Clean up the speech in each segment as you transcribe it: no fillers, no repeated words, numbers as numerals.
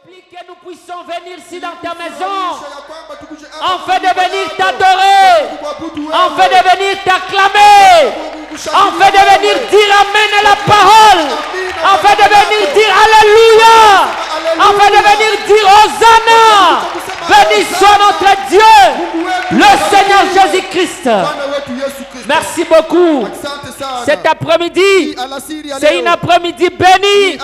supplie que nous puissions venir ici dans ta maison, afin de venir t'adorer, afin de venir t'acclamer, afin de venir dire Amen à la parole, afin de venir dire Alléluia, afin de venir dire Hosanna. Béni soit notre Dieu, le Seigneur Jésus-Christ. Merci beaucoup. Cet après-midi, c'est une après-midi bénie.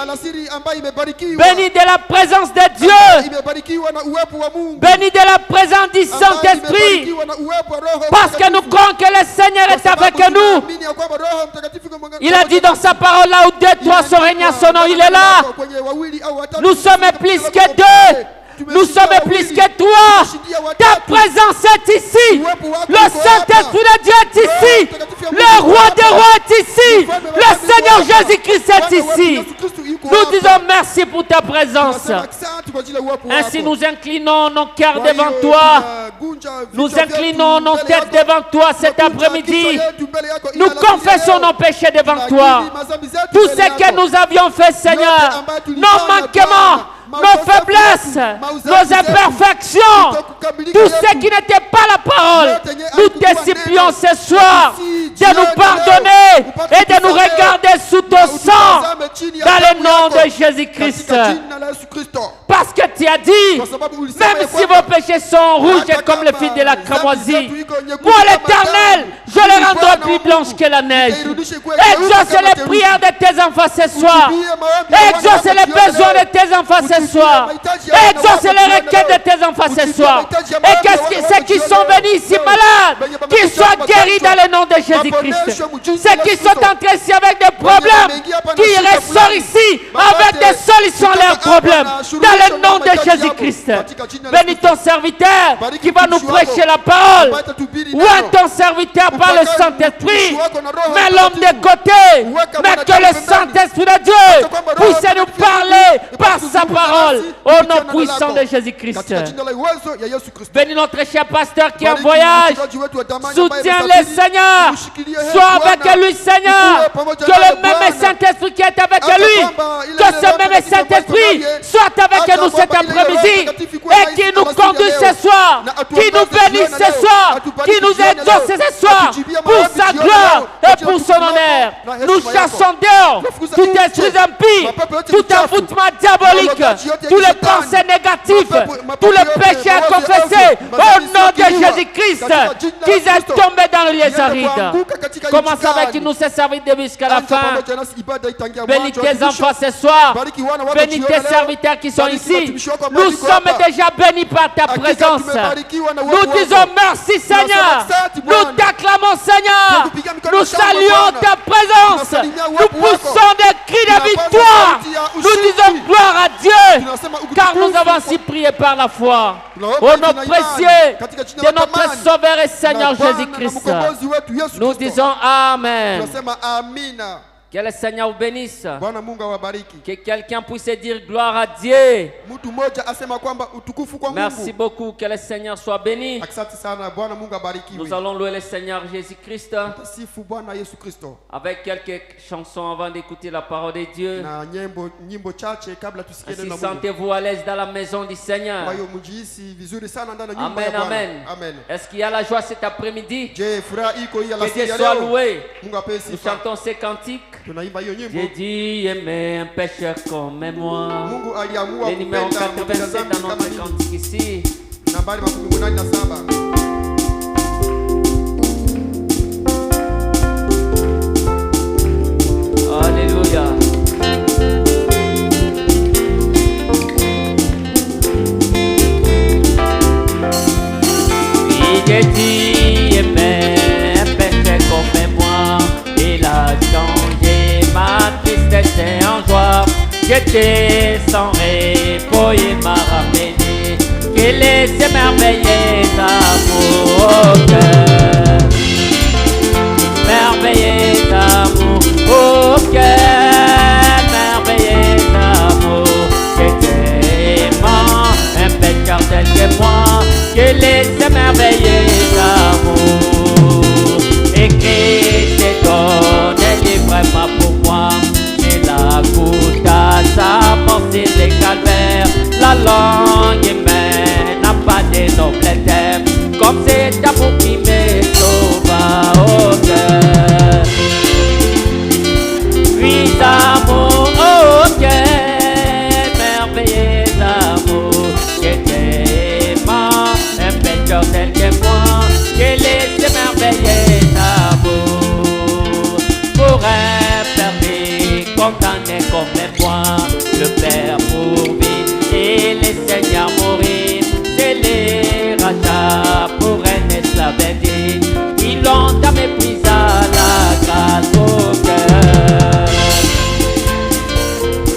Bénie de la présence de Dieu. Bénie de la présence du Saint-Esprit. Parce que nous croyons que le Seigneur est avec nous. Il a dit dans sa parole, là où deux, trois sont réunis à son nom, il est là. Nous sommes plus que deux. Nous sommes plus que toi. Ta présence est ici. Le Saint-Esprit de Dieu est ici. Le Roi des Rois est ici. Le Seigneur Jésus-Christ est ici. Nous disons merci pour ta présence. Ainsi nous inclinons nos cœurs devant toi. Nous inclinons nos têtes devant toi cet après-midi. Nous confessons nos péchés devant toi. Tout ce que nous avions fait, Seigneur, nos manquements, nos faiblesses, nos imperfections, tout ce qui n'était pas la parole, nous te supplions ce soir de nous pardonner et de nous regarder sous ton sang dans le nom de Jésus-Christ. Parce que tu as dit, même si vos péchés sont rouges comme le fil de la cramoisie, moi l'Éternel, je les rendrai plus blanches que la neige. Exauce les prières de tes enfants ce soir. Exauce les besoins de tes enfants ce soir. Exauce les requêtes de tes enfants ce soir. Et que ceux qui sont venus ici malades, qu'ils soient guéris dans le nom de Jésus-Christ. Ceux qui sont entrés ici avec des problèmes, qu'ils ressortent ici avec des solutions à leurs problèmes. Dans le nom de Jésus-Christ. Bénis ton serviteur qui va nous prêcher la parole. Ou ton serviteur par le Saint-Esprit. Mets l'homme de côté. Mais que le Saint-Esprit de Dieu puisse nous parler par sa parole. Au nom puissant de Jésus-Christ. Bénis notre cher pasteur qui est en voyage. Soutiens-le, Seigneur. Sois avec lui, Seigneur. Que le même Saint-Esprit qui est avec lui, que ce même Saint-Esprit soit avec nous cet après-midi et qui nous conduit ce soir, qui nous bénisse ce soir, qui nous exauce ce soir pour sa gloire et pour son honneur. Nous chassons dehors tout esprit impie, tout envoûtement diabolique, tous les pensées négatives, tous les péchés à confesser au nom de Jésus-Christ, qu'ils aient tombé dans le lieu aride. Commence avec nous ce service jusqu'à la fin. Bénis tes enfants ce soir. Bénis tes serviteurs qui sont ici. Nous sommes déjà bénis par ta présence. Nous disons merci, Seigneur. Nous t'acclamons, Seigneur. Nous saluons ta présence. Nous poussons des cris de victoire. Nous disons gloire à Dieu, car nous avons ainsi prié par la foi. Au nom précieux de notre Sauveur et Seigneur Jésus-Christ, nous disons Amen. Que le Seigneur vous bénisse. Que quelqu'un puisse dire gloire à Dieu. Merci beaucoup. Que le Seigneur soit béni. Nous allons louer le Seigneur Jésus-Christ avec quelques chansons avant d'écouter la parole de Dieu. Ainsi sentez-vous à l'aise dans la maison du Seigneur. Amen, amen. Est-ce qu'il y a la joie cet après-midi? Que Dieu soit loué. Nous chantons ces cantiques. J'ai dit aimer un pécheur comme moi. Le numéro 87 dans notre cantique ici. Alléluia. J'ai dit aimer un pécheur comme moi. Il a changé ma tristesse en joie. J'étais sans repos, il m'a ramené. Qu'il est merveilleux d'amour au cœur. Merveilleux d'amour au cœur. Merveilleux d'amour. J'étais aimant, un pécheur tel que moi. Qu'il est merveilleux d'amour. Et Christ te donne vraiment pour moi. Il a goûté à sa pensée des calvaires. La moi, le Père pour vivre et les seigneurs mourir. C'est les rachats pour un esclave indigne. Ils l'ont à mépris à la grâce au cœur.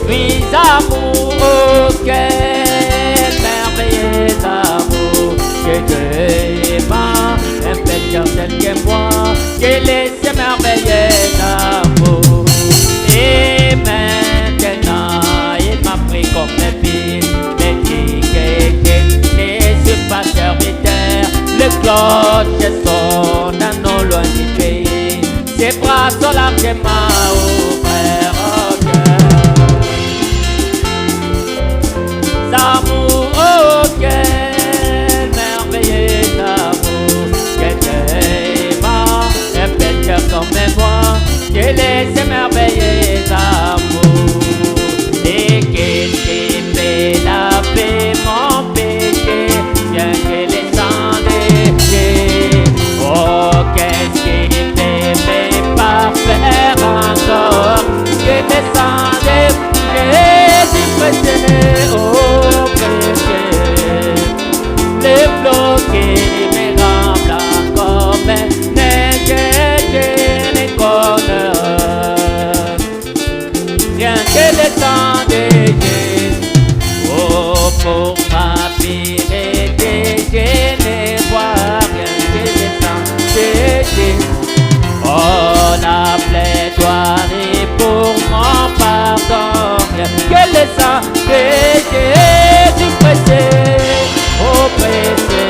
Puis amour, oh quel merveilleux amour, que Dieu aima un pécheur tel que moi, quel est ce merveilleux amour. Et maintenant il m'a pris comme un fils, mais dit que ne suis pas serviteur. Le cloche sonne à nos loin du pays, ses bras sont largement ouverts au cœur. Amour, oh quel merveilleux amour, que Dieu aima un pécheur comme moi, quel est ce merveilleux amour. Et qu'est-ce qui peut laver mon péché, bien que les sangs déchets. Oh qu'est-ce qui peut me parfaire encore, que les sangs déchets du péché. Oh péché, les flots qui me rendent encore, mais je ne connais rien que le sang de Jésus. Oh pour ma vérité, je ne vois rien que le sang de Jésus. Oh la plaidoirie pour mon pardon, rien que le sang de Jésus pressé. Oh pressé,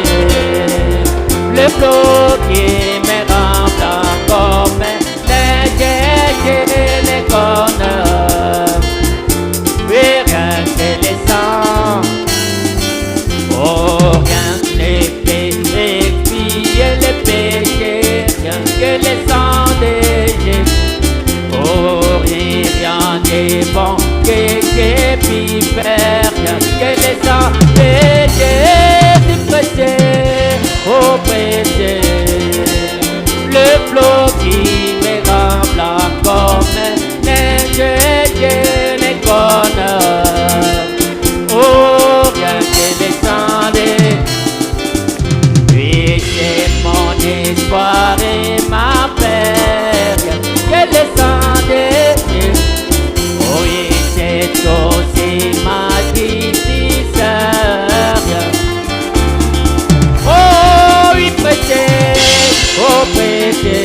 le flot qui me rend encore, mais je ne connais rien que les sangs. Oh rien ne peut expier les péchés, rien que les sangs de Jésus. Oh rien n'est bon que puis faire, rien que les sangs de Jésus pressé. Oh pressé, le flot qui me rend encore, mais je ne connais oh rien que les sangs de. Puis c'est mon espoir et ma paix, rien que les sangs de. Oh oui c'est aussi ma justice. Oh oui prêté, oh prêté,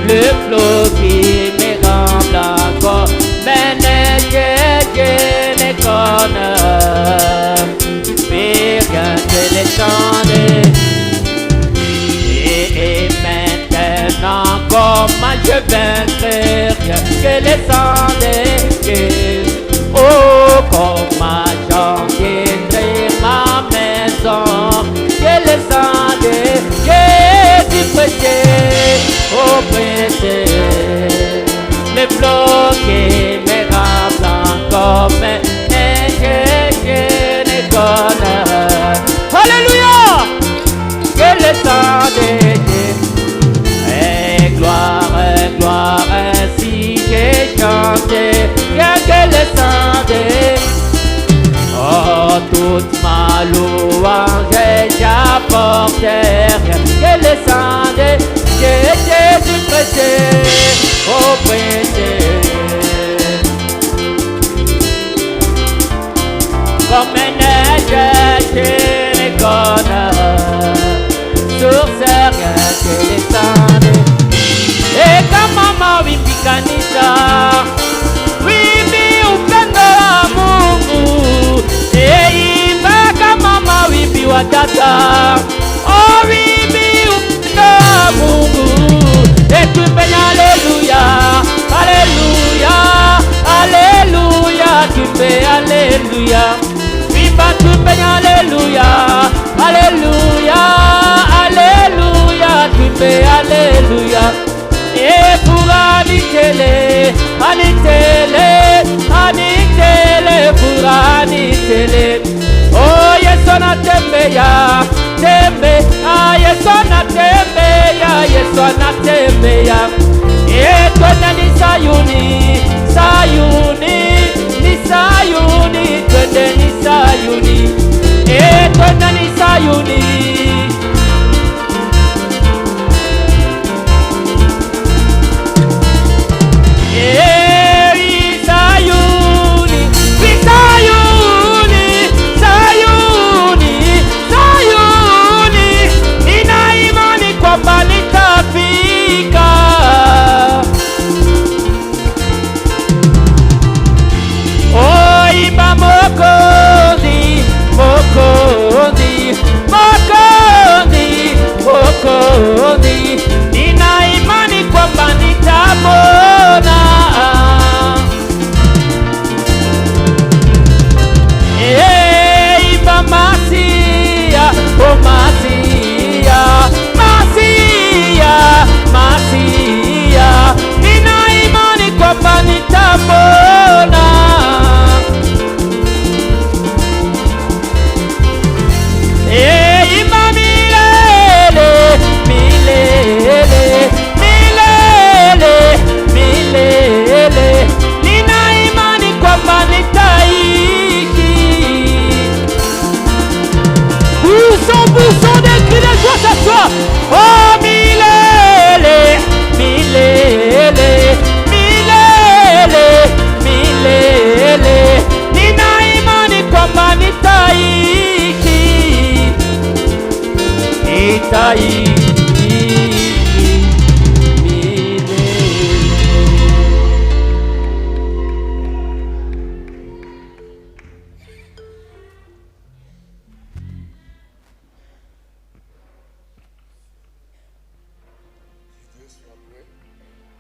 le flot qui me rend encore, mais je ne connais rien que les sangs de. Et maintenant comment je vaincrai rien que les sangs de. Oh comment j'enquêterai ma maison, que les sangs de Jésus prêté. Oh prêté, le flot qui me rend encore, mais je ne connais. Alléluia, que le sang de Dieu. Et gloire, gloire, ainsi j'ai chanté, rien que le sang de. Oh toute ma louange j'apportais, rien que le sang de Jésus prêté. Oh prêté, comme un neige je ne connais, sur ce rien que les sangs de. Et quand maman wimbi kanisa, wimbi upendo wa Mungu, e iva kama mama wimbi wa tata, oh wimbi upendo wa Mungu. Et tu fais alléluia, alléluia, alléluia, tu fais alléluia. Viva tu fais alléluia, alléluia, alléluia, tu fais alléluia. Et pour Anitele, Anitele, Anitele, pour Anitele. Oh Yesona tembeya, tembe, ah Yesona tembeya, Yesona tembeya. Et toi nani Sayuni, Sayuni.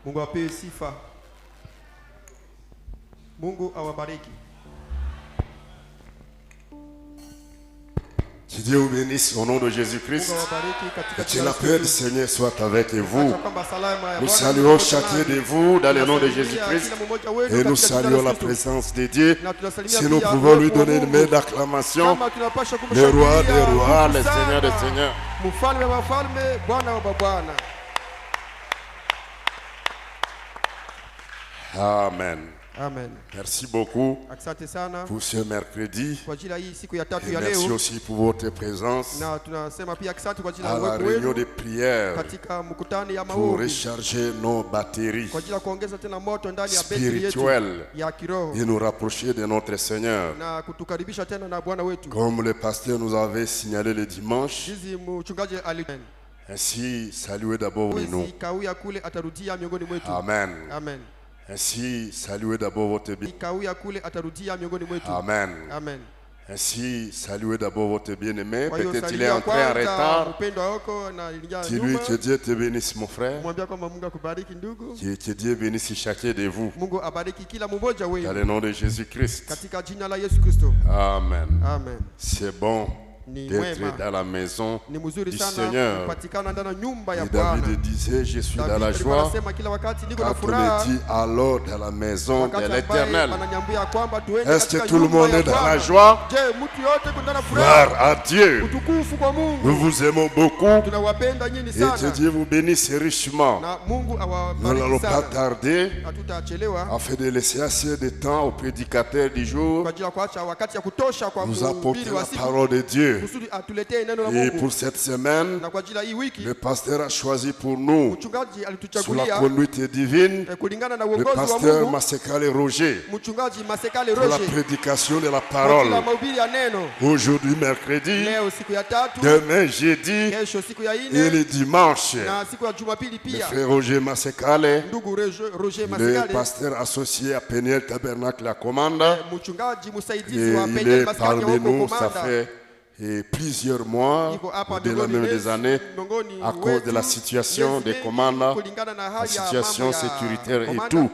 Mungu apewe sifa. Mungu awabariki. Que Dieu vous bénisse au nom de Jésus-Christ. Que la paix du Seigneur soit avec vous. Nous saluons chacun de vous dans le nom de Jésus-Christ. Et nous saluons la présence de Dieu. Si nous pouvons lui donner une main d'acclamation, le roi des rois, le Seigneur des seigneurs. Amen. Amen. Merci beaucoup pour ce mercredi. Et merci aussi pour votre présence à la réunion de prière pour recharger nos batteries spirituelles et nous rapprocher de notre Seigneur. Comme le pasteur nous avait signalé le dimanche, ainsi saluez d'abord nous. Amen. Amen. Ainsi, saluez d'abord votre bien. Amen. Amen. Ainsi, saluez d'abord votre bien-aimé. Peut-être il est entré en retard. Dis-lui que Dieu te bénisse, mon frère. Que Dieu bénisse chacun de vous. Dans le nom de Jésus-Christ. Amen. Amen. C'est bon d'être dans la maison du Seigneur. Et David disait, je suis dans la joie quand on est dit alors dans la maison de l'Éternel. Est-ce que tout le monde est dans la joie? Gloire à Dieu. Nous vous aimons beaucoup et que Dieu vous bénisse richement. Nous n'allons pas tarder afin de laisser assez de temps au prédicateur du jour nous apporter la parole de Dieu. Et pour cette semaine, le pasteur a choisi pour nous, sous la conduite divine, le pasteur Masekale Roger, pour la prédication de la parole. Aujourd'hui, mercredi, demain, jeudi, et le dimanche, le frère Roger Masekale, le pasteur associé à Peniel Tabernacle à Commande, et il est parmi nous, ça fait plusieurs mois, au-delà même des années, à cause de la situation des commandes, la situation sécuritaire et tout.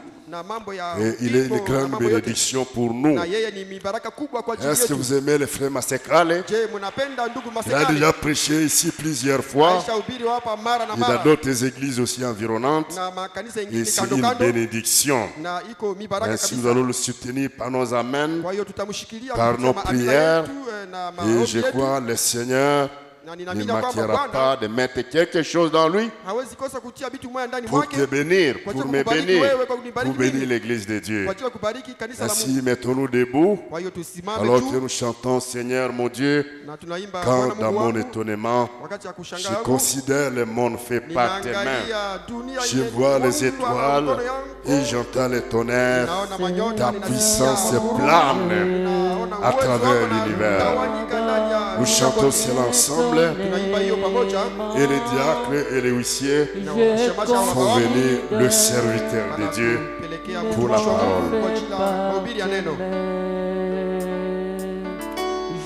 Et il est une grande bénédiction pour nous. Est-ce que vous aimez le frère Masekale? Il a déjà prêché ici plusieurs fois. Il a d'autres églises aussi environnantes. Et c'est une bénédiction. Ainsi nous allons le soutenir par nos amens, par nos prières. Et je crois le Seigneur ne manquera pas de mettre quelque chose dans lui pour te bénir, pour me bénir, pour bénir l'église de Dieu. Ainsi, mettons-nous debout alors que nous chantons Seigneur mon Dieu, quand dans mon étonnement, je considère le monde fait par tes mains. Je vois les étoiles et j'entends les tonnerres. Ta puissance plane à travers l'univers. Nous chantons cela ensemble. Et les diacres et les huissiers font venir le serviteur de Dieu pour la parole.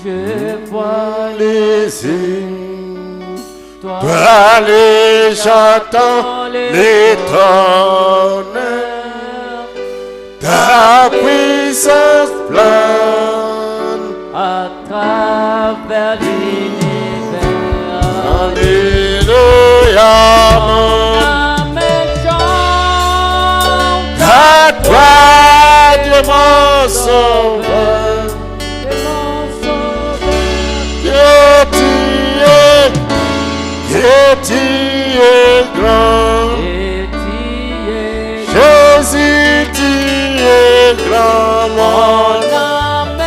Je vois les Allez, j'entends les tonnerres, ta puissance plane à travers l'univers. Alléluia, chante à toi, Dieu mon sauveur, que tu es grand, Jésus, tu es grand, mon âme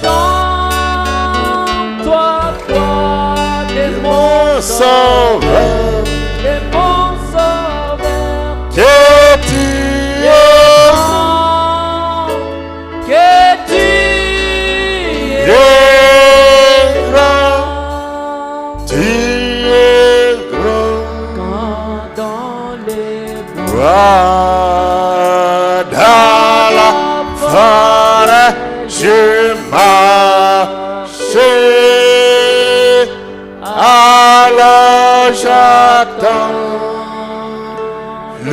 chante, toi, mon sauveur, que tu es grand, que tu es grand, tu es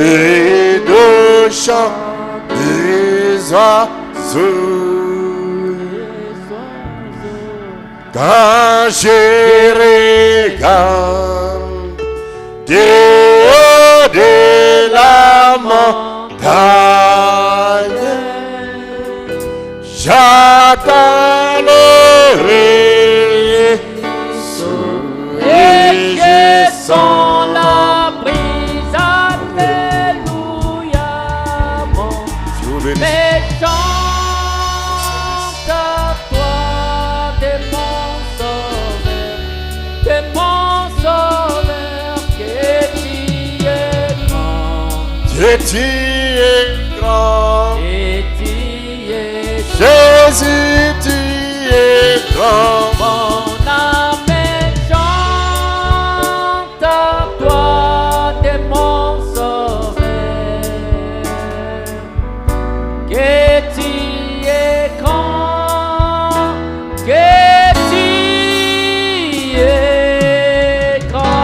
et de chant des oiseaux. Quand je regarde des hauts de la montagne, j'attendrai et je sens la brise, alléluia, mais chante à toi de mon sauveur, que tu es grand, que tu es grand, et tu es Jésus, tu es grand. mon âme chante à toi de mon sauveur, que tu es grand, que tu es grand.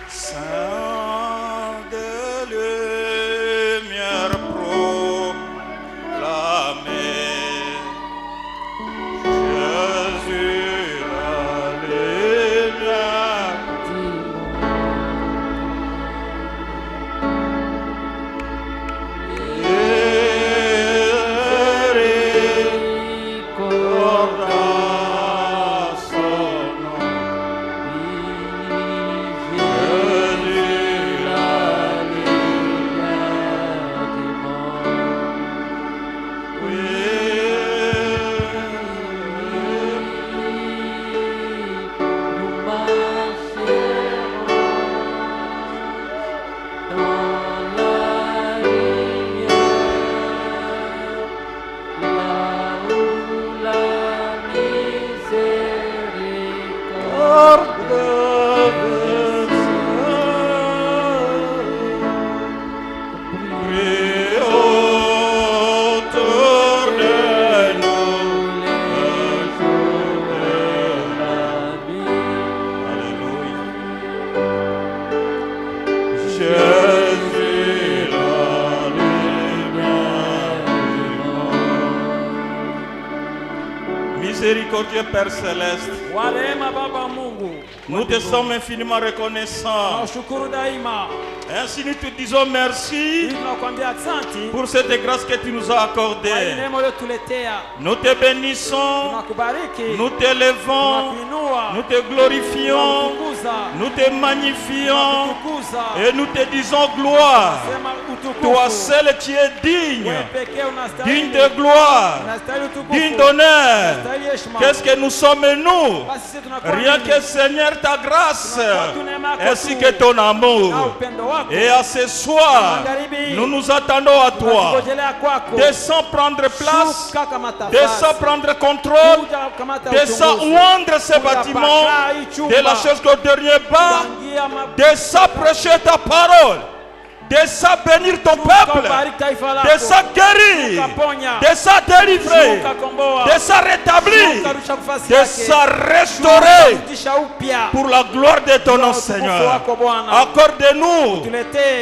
Saint de lumière proclamée, Jésus la lumière. Recorda son nom. Jésus la Miséricordieux Père Céleste, nous te sommes infiniment reconnaissants. Ainsi nous te disons merci pour cette grâce que tu nous as accordée. Nous te bénissons, nous t'élevons, nous te glorifions, nous te magnifions et nous te disons gloire. Toi seul tu es digne, digne de gloire, digne d'honneur. Qu'est-ce que nous sommes nous? Rien que Seigneur ta grâce ainsi que ton amour. Et à ce soir, nous nous attendons à toi. Descends prendre place, descends prendre contrôle, descends oindre ce bâtiment de la chose que dernier bas, descends prêcher ta parole. Descends bénir ton peuple, descends guérir, descends délivrer, descends rétablir, descends restaurer pour la gloire de ton nom, Seigneur. Accorde-nous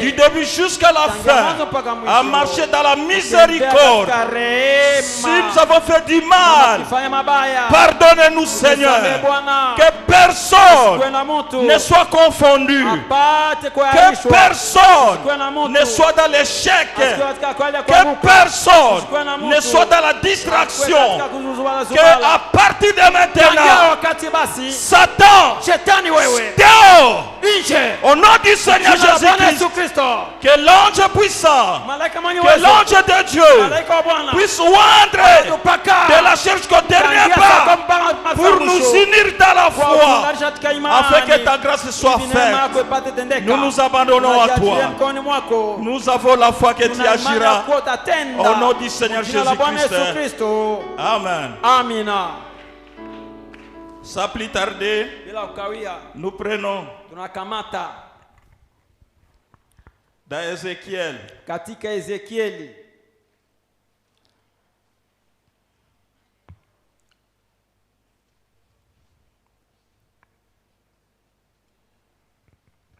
du début jusqu'à la fin à marcher dans la miséricorde. Si nous avons fait du mal, pardonne-nous, Seigneur. Que personne ne soit confondu, que personne ne soit dans l'échec, que personne ne soit dans la distraction, que à partir de maintenant, Satan, dehors, au nom du Seigneur Jésus-Christ, que l'ange puissant, que l'ange de Dieu puisse oindre de la cherche qu'on dernier pas pour nous unir dans la foi, afin que ta grâce soit faite. Nous nous abandonnons à toi. Nous avons la foi que tu agiras au nom du Seigneur Jésus-Christ. Amen. Amina. Sans plus tarder, nous prenons dans Ézéchiel. Katika Ezekieli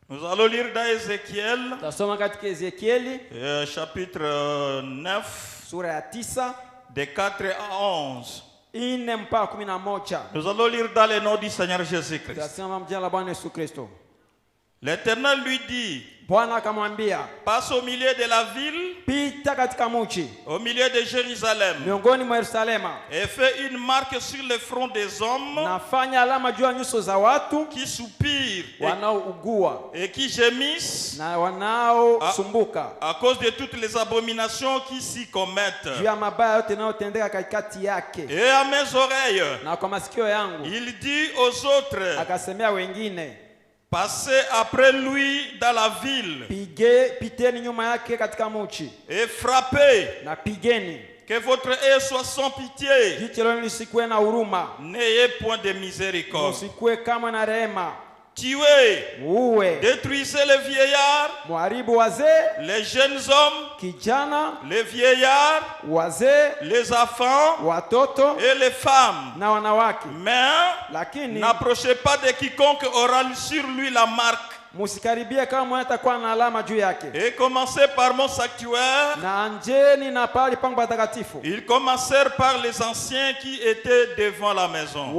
Nous allons lire dans Ézéchiel, chapitre 9, des 4 à 11. Nous allons lire dans le nom du Seigneur Jésus-Christ. L'Éternel lui dit, passe au milieu de la ville, au milieu de Jérusalem, et fais une marque sur le front des hommes qui soupirent et qui gémissent à cause de toutes les abominations qui s'y commettent. Et à mes oreilles, il dit aux autres, passez après lui dans la ville et frappez, que votre œil soit sans pitié, n'ayez point de miséricorde. Tuez, détruisez les vieillards, les jeunes hommes, les vieillards, les enfants et les femmes. Mais n'approchez pas de quiconque aura sur lui la marque. Et commencez par mon sanctuaire. Ils commencèrent par les anciens qui étaient devant la maison.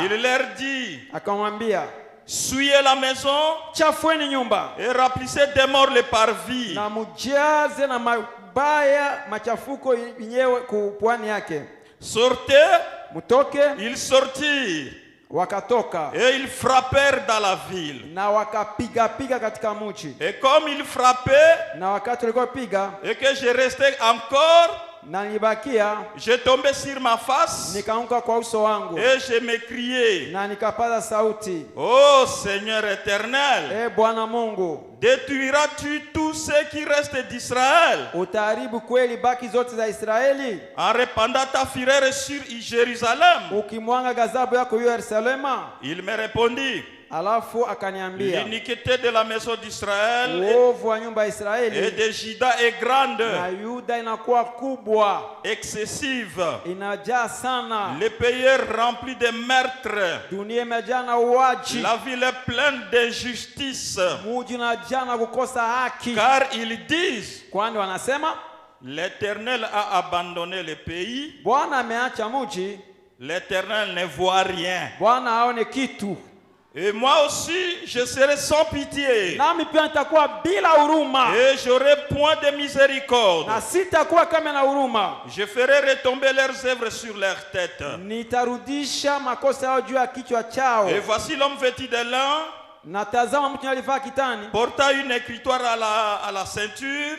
Il leur dit, souillez la maison et remplissez des morts les parvis. Sortez, ils sortirent. Et ils frappèrent dans la ville. Et comme ils frappaient, et que je restais encore, j'ai tombé sur ma face et je m'écriais, ô Seigneur éternel, détruiras-tu tous ceux qui restent d'Israël en répandant ta fureur sur Jérusalem? Il me répondit, l'iniquité de la maison d'Israël et de Juda est grande, excessive. Le pays est rempli de meurtres. La ville est pleine d'injustice. Car ils disent, l'Éternel a abandonné le pays. L'Éternel ne voit rien. Et moi aussi, je serai sans pitié. Et j'aurai point de miséricorde. Je ferai retomber leurs œuvres sur leurs têtes. Et voici l'homme vêtu de lin, portant une écritoire à la ceinture,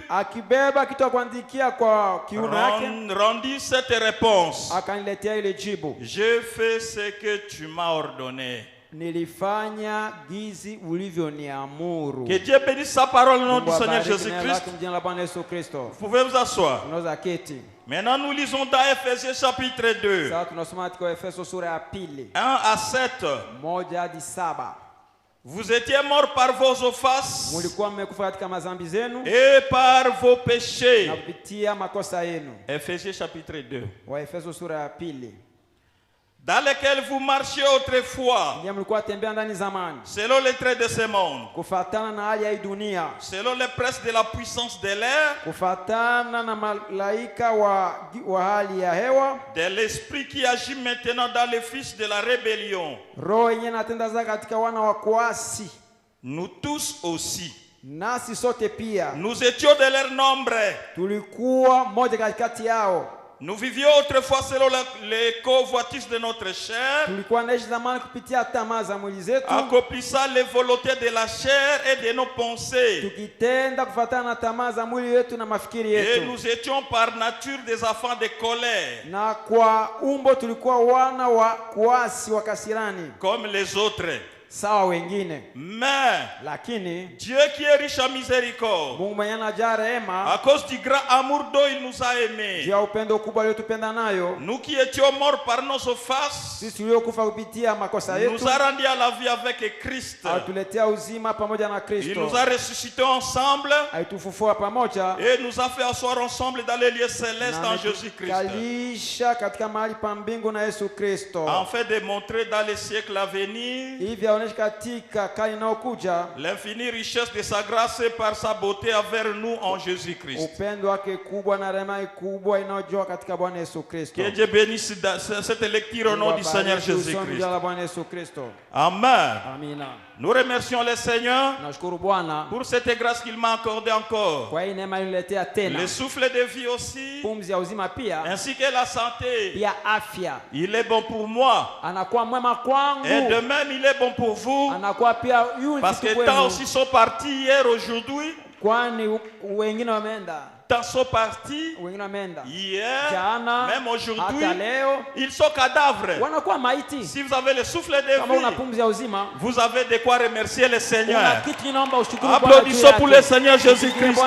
rendit cette réponse. Je fais ce que tu m'as ordonné. Que Dieu bénisse sa parole au nom du Seigneur Jésus-Christ. Vous pouvez vous asseoir. Maintenant nous lisons dans Ephésiens chapitre 2, 1 à 7. Vous étiez morts par vos offenses et par vos péchés. Ephésiens chapitre 2. Dans lequel vous marchiez autrefois, selon les traits de ce monde, selon les presses de la puissance de l'air, de l'esprit qui agit maintenant dans les fils de la rébellion. Nous tous aussi, nous étions de leur nombre. Nous vivions autrefois selon les convoitises de notre chair, accomplissant les volontés de la chair et de nos pensées. Et nous étions par nature des enfants de colère, comme les autres. Mais Dieu qui est riche en miséricorde, à cause du grand amour dont il nous a aimés, nous qui étions morts par nos offenses, nous a rendus à la vie avec Christ. Il nous a ressuscités ensemble et nous a fait asseoir ensemble dans les lieux célestes en Jésus-Christ, afin de montrer dans les siècles à venir l'infinie richesse de sa grâce et par sa beauté envers nous en Jésus-Christ. Que Dieu bénisse cette lecture au nom du Seigneur Jésus-Christ. Amen. Nous remercions le Seigneur pour cette grâce qu'il m'a accordée encore. Le souffle de vie aussi, ainsi que la santé. Il est bon pour moi. Et de même, il est bon pour vous. Parce que tant aussi sont partis hier, aujourd'hui. Tant sont partis hier, même aujourd'hui, ils sont cadavres. Si vous avez le souffle de vie, vous avez de quoi remercier le Seigneur. Applaudissons pour le Seigneur Jésus-Christ.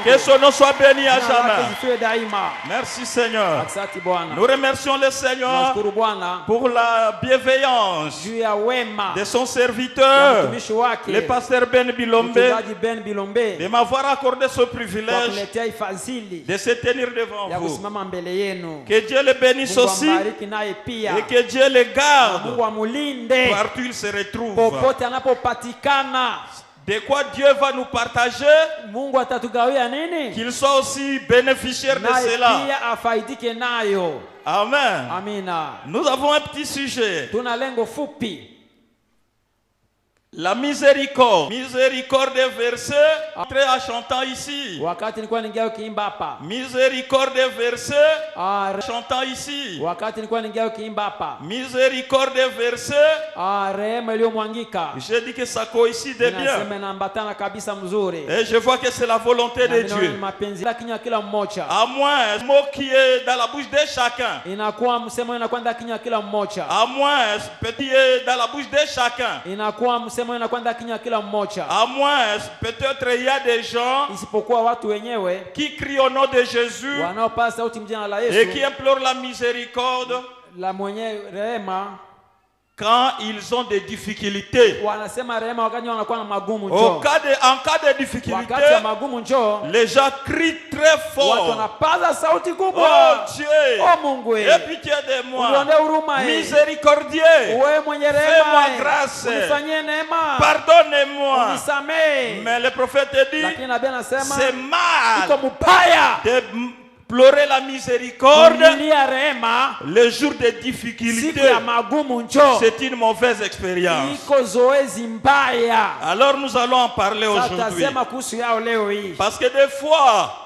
Que son nom soit béni à jamais. Merci Seigneur. Nous remercions le Seigneur pour la bienveillance de son serviteur, le pasteur Ben Bilombe, de m'avoir accordé ce privilège de se tenir devant vous. Que Dieu le bénisse aussi et que Dieu le garde partout il se retrouve. De quoi Dieu va nous partager, qu'il soit aussi bénéficiaire de cela. Amen. Nous avons un petit sujet. La miséricorde. Miséricorde des versets. Très en chantant ici. Miséricorde des versets. Chantant ici. Miséricorde des versets. Je dis que ça coïncide bien. Et je vois que c'est la volonté de Dieu. À moins, le mot qui est dans la bouche de chacun. À moins, petit est dans la bouche de chacun. À moins, peut-être il y a des gens qui crient au nom de Jésus et qui implorent la miséricorde quand ils ont des difficultés. En cas de difficulté, les gens crient très fort. Oh Dieu, aie pitié de moi. Miséricordieux, fais-moi grâce. Pardonnez-moi. Mais le prophète dit, c'est mal de pleurer la miséricorde le jour des difficultés. C'est une mauvaise expérience. Alors nous allons en parler aujourd'hui. Parce que des fois,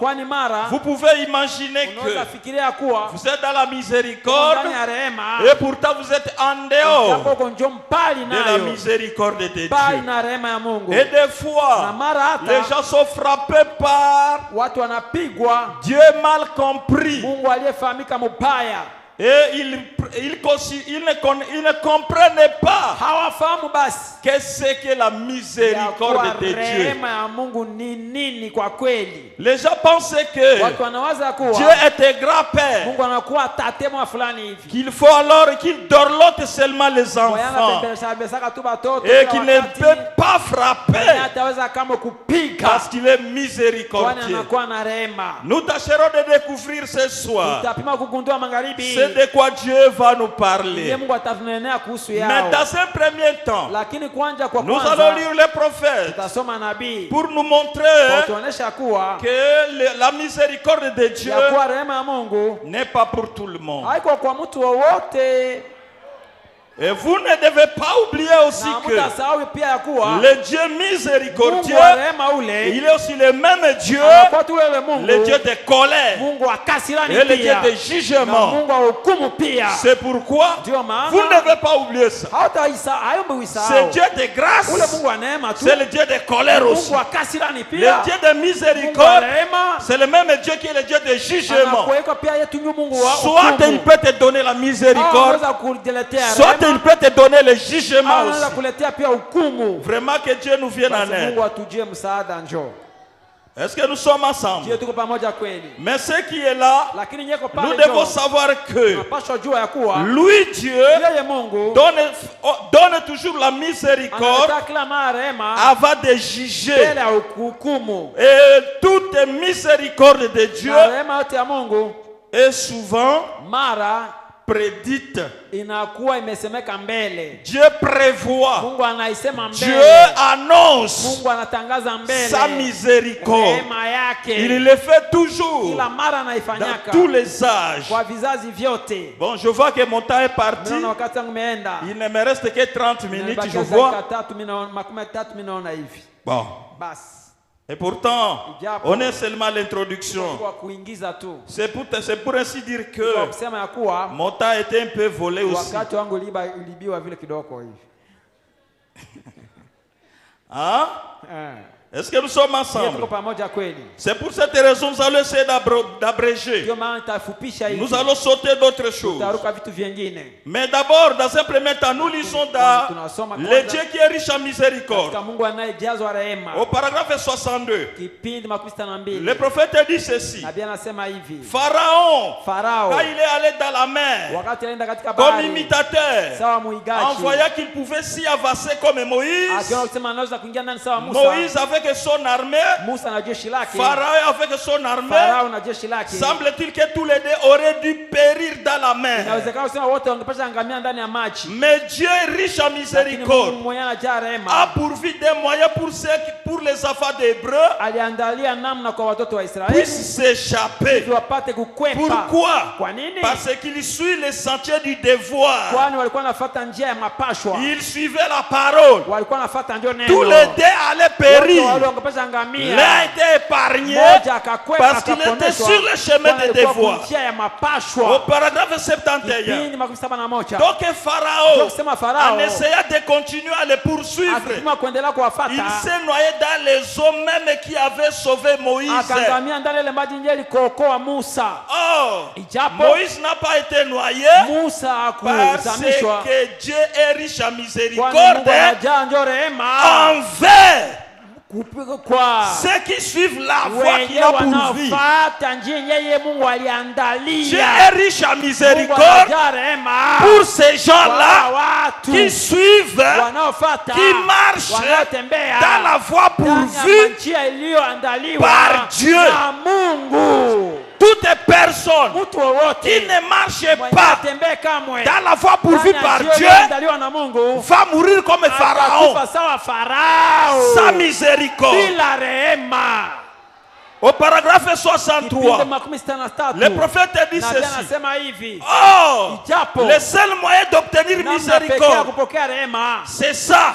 vous pouvez imaginer que vous êtes dans la miséricorde et pourtant vous êtes en dehors de la miséricorde de Dieu. Et des fois, les gens sont frappés par Dieu mal compris. Et ils ne comprennent pas qu'est-ce que la miséricorde de Dieu. Les gens pensaient que Dieu était grand-père, qu'il faut alors qu'il dorlote seulement les enfants et qu'il ne peut pas frapper parce qu'il est miséricordieux. Nous tâcherons de découvrir ce soir de quoi Dieu va nous parler. Mais dans un premier temps, nous allons lire les prophètes pour nous montrer que la miséricorde de Dieu n'est pas pour tout le monde. Et vous ne devez pas oublier aussi que le Dieu miséricordieux, il est aussi le même Dieu, le Dieu de colère et le Dieu de jugement. C'est pourquoi vous ne devez pas oublier ça. C'est Dieu de grâce, c'est le Dieu de colère aussi. Le Dieu de miséricorde, c'est le même Dieu qui est le Dieu de jugement. Soit il peut te donner la miséricorde, soit il peut te donner le jugement aussi. Vraiment que Dieu nous vienne en aide. Est-ce que nous sommes ensemble? Mais ce qui est là, nous devons savoir que lui, Dieu, donne toujours la miséricorde avant de juger. Et toute miséricorde de Dieu est souvent prédite. Inakuwa imesemeka mbele. Dieu prévoit. Mungu anaisema mbele. Dieu annonce. Mungu anatangaza mbele. Sa miséricorde. Rehema yake. Il le fait toujours. Kila mara anaifanyaka. Dans tous les âges. Kwa vizazi vyote. Bon, je vois que mon temps est parti. Wakati wangu umeenda. Il ne me reste que 30 minutes, je vois. Bon. Et pourtant, on est seulement à l'introduction. C'est pour ainsi dire que mon temps était un peu volé aussi. Hein? Est-ce que nous sommes ensemble? C'est pour cette raison que nous allons essayer d'abréger. Nous allons sauter d'autres choses. Mais d'abord, dans un premier temps, nous lisons dans le Dieu qui est riche en miséricorde. Au paragraphe 62, le prophète dit ceci. Pharaon, quand il est allé dans la mer, comme imitateur, en voyant qu'il pouvait s'y avancer comme Moïse, Moïse avec son armée, Pharaon avec son armée, semble-t-il que tous les deux auraient dû périr dans la mer. Mais Dieu est riche en miséricorde, a pourvu des moyens pour les enfants d'Hébreux puissent s'échapper. Pourquoi? Parce qu'ils suivent les sentiers du devoir. Ils suivaient la parole. Tous les deux allaient périr. L'un était épargné parce qu'il était sur le chemin des devoirs. Au paragraphe 71. Donc Pharaon, en essayant de continuer à les poursuivre, il s'est noyé dans les eaux même qui avaient sauvé Moïse. Or, Moïse n'a pas été noyé parce que Dieu est riche en miséricorde envers ceux qui suivent la voie qu'il a pourvue. Dieu est riche en miséricorde pour ces gens-là qui suivent, qui marchent dans la voie pourvue par Dieu. Toute personne qui ne marche pas dans la voie pourvue par Dieu va mourir comme Pharaon, sans miséricorde. Au paragraphe 63, le prophète dit ceci. Oh, le seul moyen d'obtenir miséricorde, c'est ça.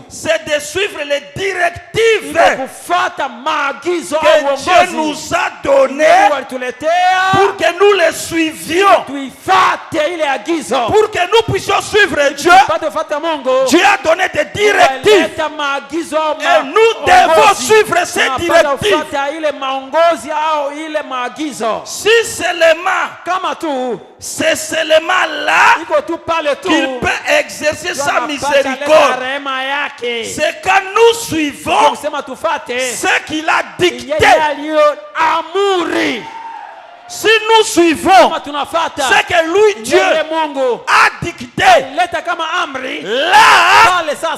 C'est de suivre les directives que Dieu nous a données pour que nous les suivions. Pour que nous puissions suivre Dieu, Dieu a donné des directives. Et nous devons suivre ces directives. Si c'est seulement là qu'il peut exercer sa miséricorde, c'est quand nous suivons ce qu'il a dicté. Si nous suivons ce que lui, Dieu, a dicté, là,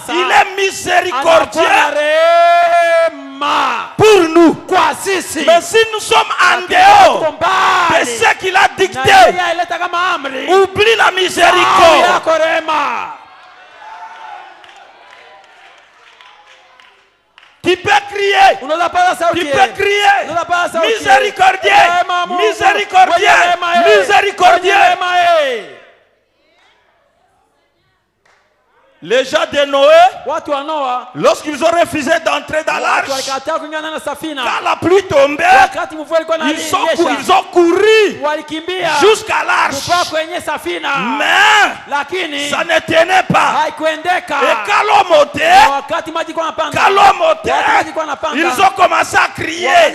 il est miséricordieux pour nous. Mais si nous sommes en dehors de ce qu'il a dicté, oublie la miséricorde. Tu peux crier, miséricordieux, miséricordieux, miséricordieux. Les gens de Noé, lorsqu'ils ont refusé d'entrer dans l'arche, quand la pluie tombait, ils ont couru jusqu'à l'arche. Mais ça ne tenait pas. Et quand l'eau montait, ils ont commencé à crier,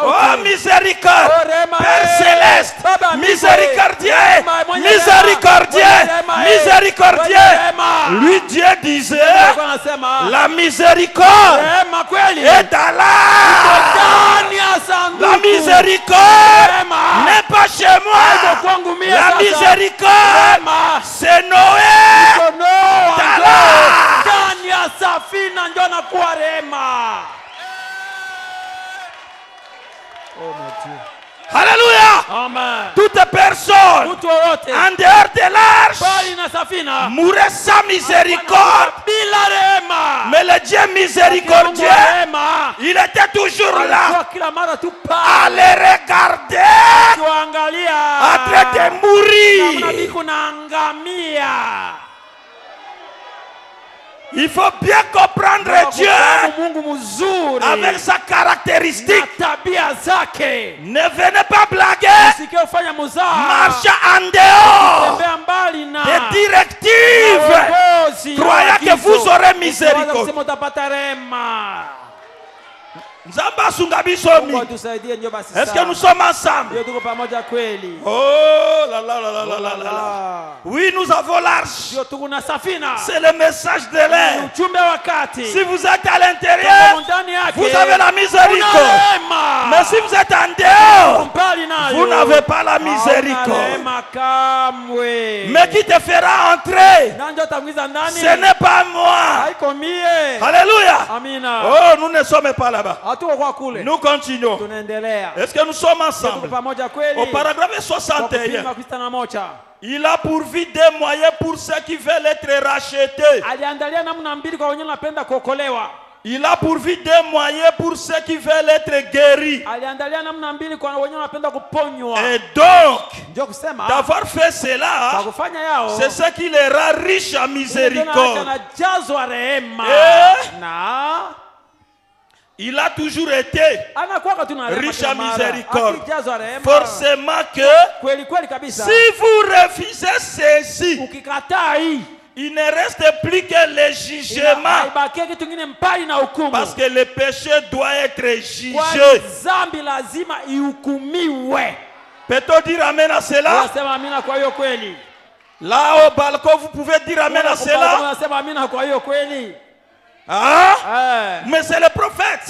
oh miséricorde, Père céleste, miséricordieux, miséricordieux, miséricordieux. Lui, Dieu disait, la miséricorde est dans l'âme. La miséricorde n'est pas chez moi. La miséricorde, c'est Noé. Dans l'âme. Alléluia. Amen. Toute personne en dehors de l'arche mourrait sans miséricorde. Mais le Dieu miséricordieux, il était toujours là à les regarder en train de mourir. Il faut bien comprendre Dieu avec sa caractéristique. Ne venez pas blaguer. Marchez en dehors des directives. Croyez que vous aurez miséricorde. Est-ce que nous sommes ensemble? Oh là là là là là là là. Oui, nous avons l'arche. C'est le message de l'air. Si vous êtes à l'intérieur, vous avez la miséricorde. Mais si vous êtes en dehors, vous n'avez pas la miséricorde. Mais qui te fera entrer? Ce n'est pas moi. Alléluia. Oh, nous ne sommes pas là-bas. Nous continuons. Est-ce que nous sommes ensemble? Au paragraphe 61, il a pourvu des moyens pour ceux qui veulent être rachetés. Il a pourvu des moyens pour ceux qui veulent être guéris. Et donc, d'avoir fait cela, c'est ce qui les rend riches en miséricorde. Il a toujours été riche en miséricorde. Forcément que si vous refusez ceci, il ne reste plus que le jugement. Parce que le péché doit être jugé. Peut-on dire amen à cela? Là au balcon, vous pouvez dire amen à cela. Ah? Mais c'est le prophète.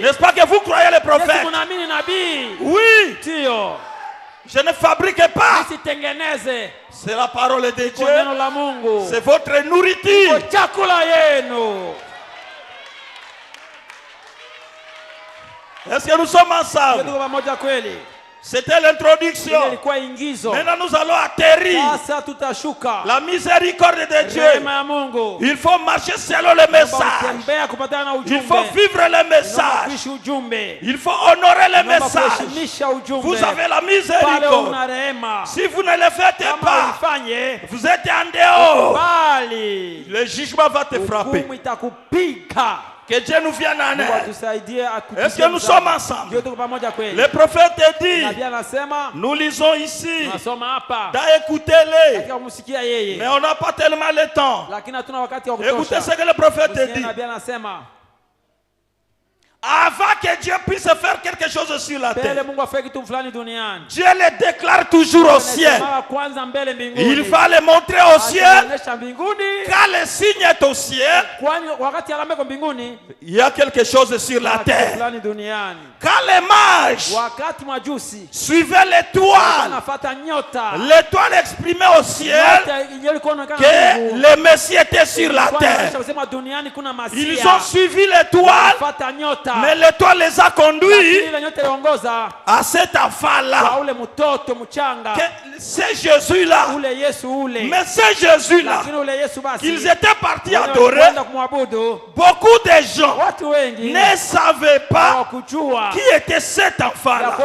N'est-ce pas que vous croyez le prophète? Oui. Je ne fabrique pas. C'est la parole de Dieu. C'est votre nourriture. Est-ce que nous sommes ensemble? C'était l'introduction. Maintenant nous allons atterrir. La miséricorde de Dieu. Il faut marcher selon le message. Il faut vivre le message. Il faut honorer le message. Vous avez la miséricorde. Si vous ne le faites pas, vous êtes en dehors. Le jugement va te frapper. Que Dieu nous vienne en aide. Est-ce que nous sommes ensemble? Le prophète dit, nous lisons ici, écoutez-les, mais on n'a pas tellement le temps. Écoutez ce que le prophète dit. Avant que Dieu puisse faire quelque chose sur la terre, Dieu le déclare toujours au ciel. Il va le montrer au ciel. Quand le signe est au ciel, il y a quelque chose sur la terre. Quand les mages suivaient l'étoile, l'étoile exprimait au ciel que le Messie était sur la terre. Ils ont suivi l'étoile, mais l'étoile les a conduits à cet enfant-là. C'est Jésus-là. Mais c'est Jésus-là qu'ils étaient partis adorer. Beaucoup de gens ne savaient pas qui était cet enfant-là.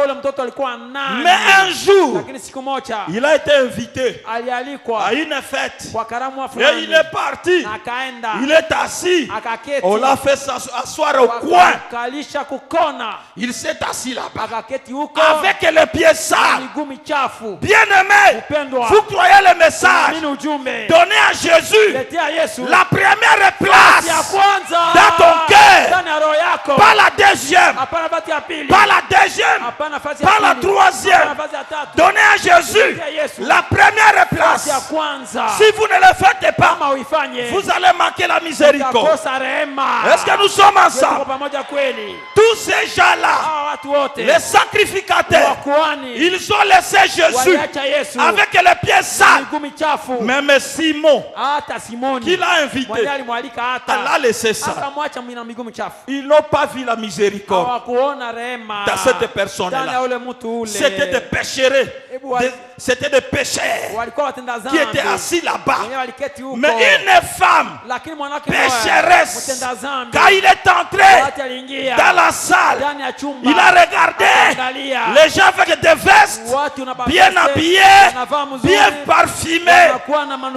Mais un jour, il a été invité à une fête. Et il est parti. Il est assis. On l'a fait s'asseoir au coin. Il s'est assis là-bas avec les pieds sales. Bien-aimé, vous croyez le message? Donnez à Jésus la première place dans ton cœur, pas la deuxième, pas la deuxième, pas la troisième. Donnez à Jésus la première place. Si vous ne le faites pas, vous allez manquer la miséricorde. Est-ce que nous sommes ensemble? Tout tous ces gens-là, les sacrificateurs, ils ont laissé Jésus avec les pieds sales. Même Simon, qui l'a invité, elle a laissé ça. Ils n'ont pas vu la miséricorde dans cette personne-là. C'était des péchereux. C'était des pécheurs qui étaient assis là-bas. Mais une femme pécheresse, quand il est entré dans la salle, il a regardé les gens avec des vestes bien habillés, bien parfumés.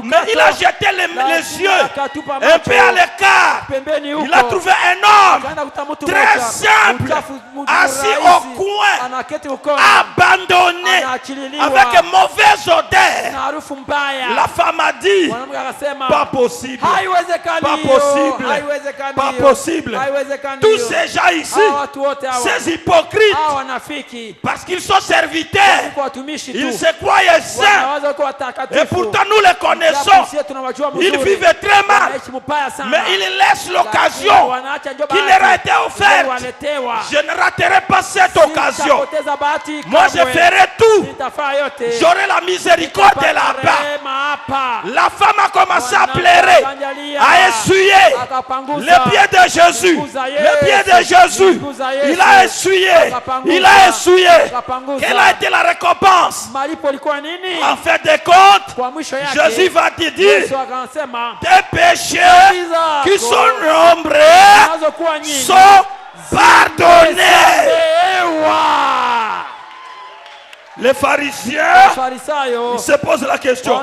Mais il a jeté les yeux un peu à l'écart. Il a trouvé un homme très simple, assis au coin, abandonné, avec mauvaise odeur. La femme a dit, pas possible, pas possible, pas possible. Tous ces gens ici, ces hypocrites, parce qu'ils sont serviteurs, ils se croient saints, et pourtant nous les connaissons. Ils vivent très mal, mais ils laissent l'occasion qui leur a été offerte. Je ne raterai pas cette occasion. Moi je ferai tout. J'aurai la miséricorde là-bas. La femme a commencé à pleurer, à essuyer les pieds de Jésus. Les pieds de Jésus. Il a essuyé. Il a essuyé. Quelle a été la récompense? En fait des comptes, Jésus va te dire, tes péchés qui sont nombreux sont pardonnés. Les pharisiens, ils se posent la question.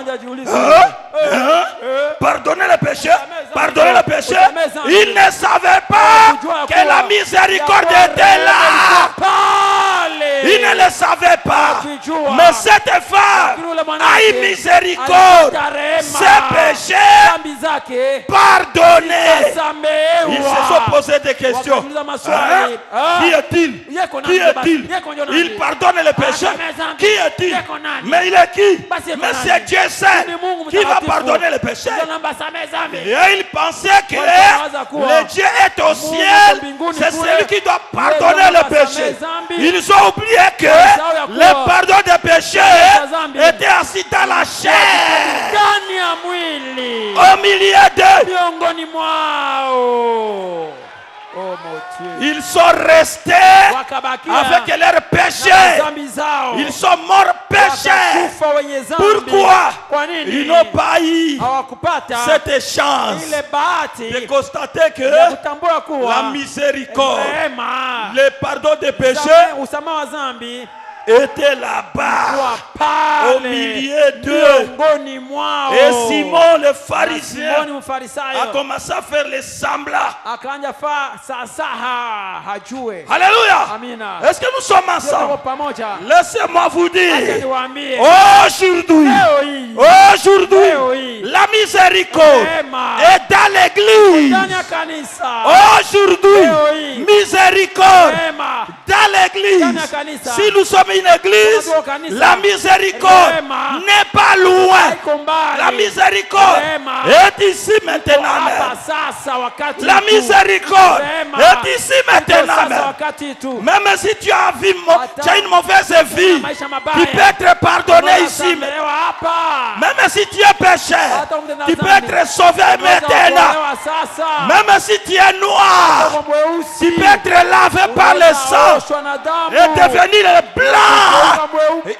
Pardonnez les péchés, pardonnez les péchés. Ils ne savaient pas que la miséricorde était là. Ils ne le savaient pas. Mais cette femme a eu miséricorde. Ses péchés pardonnés. Ils se sont posés des questions. Qui est-il? Qui est-il? Il pardonne les péchés. Qui est-il? Mais il est qui? Mais c'est Dieu saint qui va pardonner les péchés. Et il pensait que le Dieu est au ciel. C'est celui qui doit pardonner les péchés. Ils ont oublié que le pardon des péchés était assis dans la chair, au milieu d'eux. Ils sont restés avec leurs péchés. Ils sont morts péchés. Pourquoi? Ils n'ont pas eu cette chance de constater que la miséricorde, le pardon des péchés était là-bas au milieu d'eux. Et Simon le pharisien a commencé à faire les semblants. Alléluia. Est-ce que nous sommes ensemble? Laissez-moi vous dire, aujourd'hui, la miséricorde est dans l'église. Aujourd'hui, miséricorde dans l'église. Si nous sommes une église, la miséricorde n'est pas loin. La miséricorde est ici maintenant. La miséricorde est ici maintenant. Même si tu as une mauvaise vie, tu peux être pardonné ici. Même si tu es pécheur, tu peux être sauvé maintenant. Même si tu es noir, tu peux être lavé par le sang et devenir blanc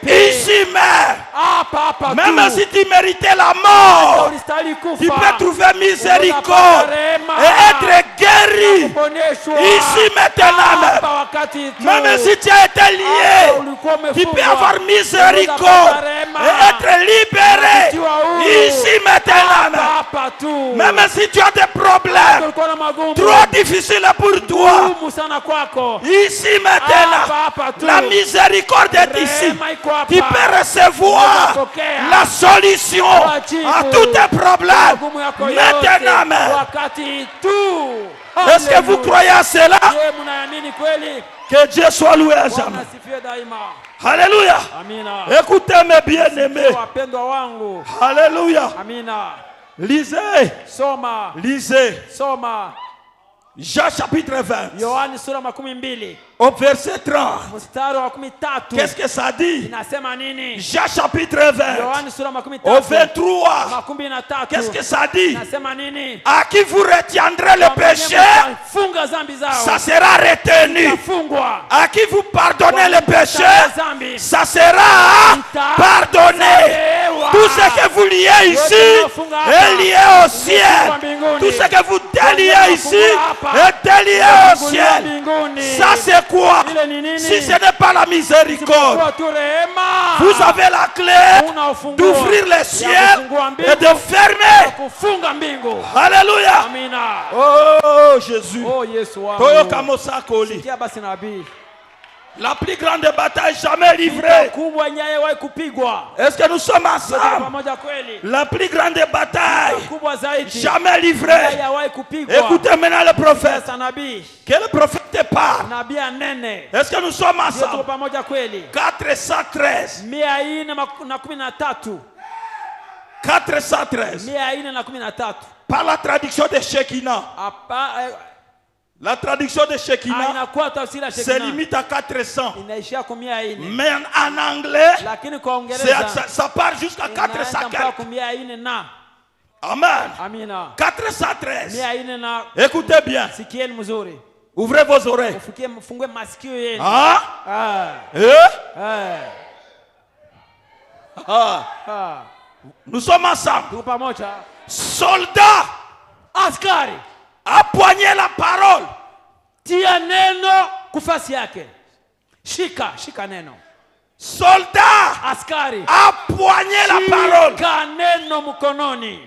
ici même. Même si tu méritais la mort, tu peux trouver miséricorde et être guéri ici maintenant même. Même si tu as été lié, tu peux avoir miséricorde et être libéré ici maintenant. Même si tu as des problèmes trop difficiles pour toi, ici maintenant, la miséricorde est ici. Tu peux recevoir la solution à tous tes problèmes maintenant. Est-ce que vous croyez à cela? Que Dieu soit loué à jamais. Alléluia. Écoutez mes bien-aimés. Alléluia. Lisez. Lisez. Jean chapitre 20. Yohani sura 12. Au verset 30. Mstari wa 13. Qu'est-ce que ça dit? Inasema nini? Jean chapitre 20. Yohani sura 13. Au 23. 13. Qu'est-ce que ça dit? Inasema nini? À qui vous retiendrez le péché, funga zambi zao, ça sera retenu. À qui vous pardonnez le péché, ça sera pardonné. Tout ce que vous liez ici est lié au ciel. Tout ce que vous déliez ici est délié au ciel. Ça c'est quoi? Si ce n'est pas la miséricorde, vous avez la clé d'ouvrir le ciel et de fermer. Alléluia. Oh Jésus. La plus grande bataille jamais livrée. Est-ce que nous sommes ensemble? La plus grande bataille jamais livrée. Écoutez maintenant le prophète. Quel prophète parle? Est-ce que nous sommes ensemble? 413. 413. Par la traduction de Shekinah. La traduction de Shekinah se limite à 400. Mais en anglais, ça part jusqu'à 400. Amen. 413. Écoutez bien. Ouvrez vos oreilles. Nous sommes ensemble. Soldats, askari, appoignez la parole. Tia neno kufasi yake. Shika neno. Soldats, askari, appoignez la parole. Shika neno mkononi.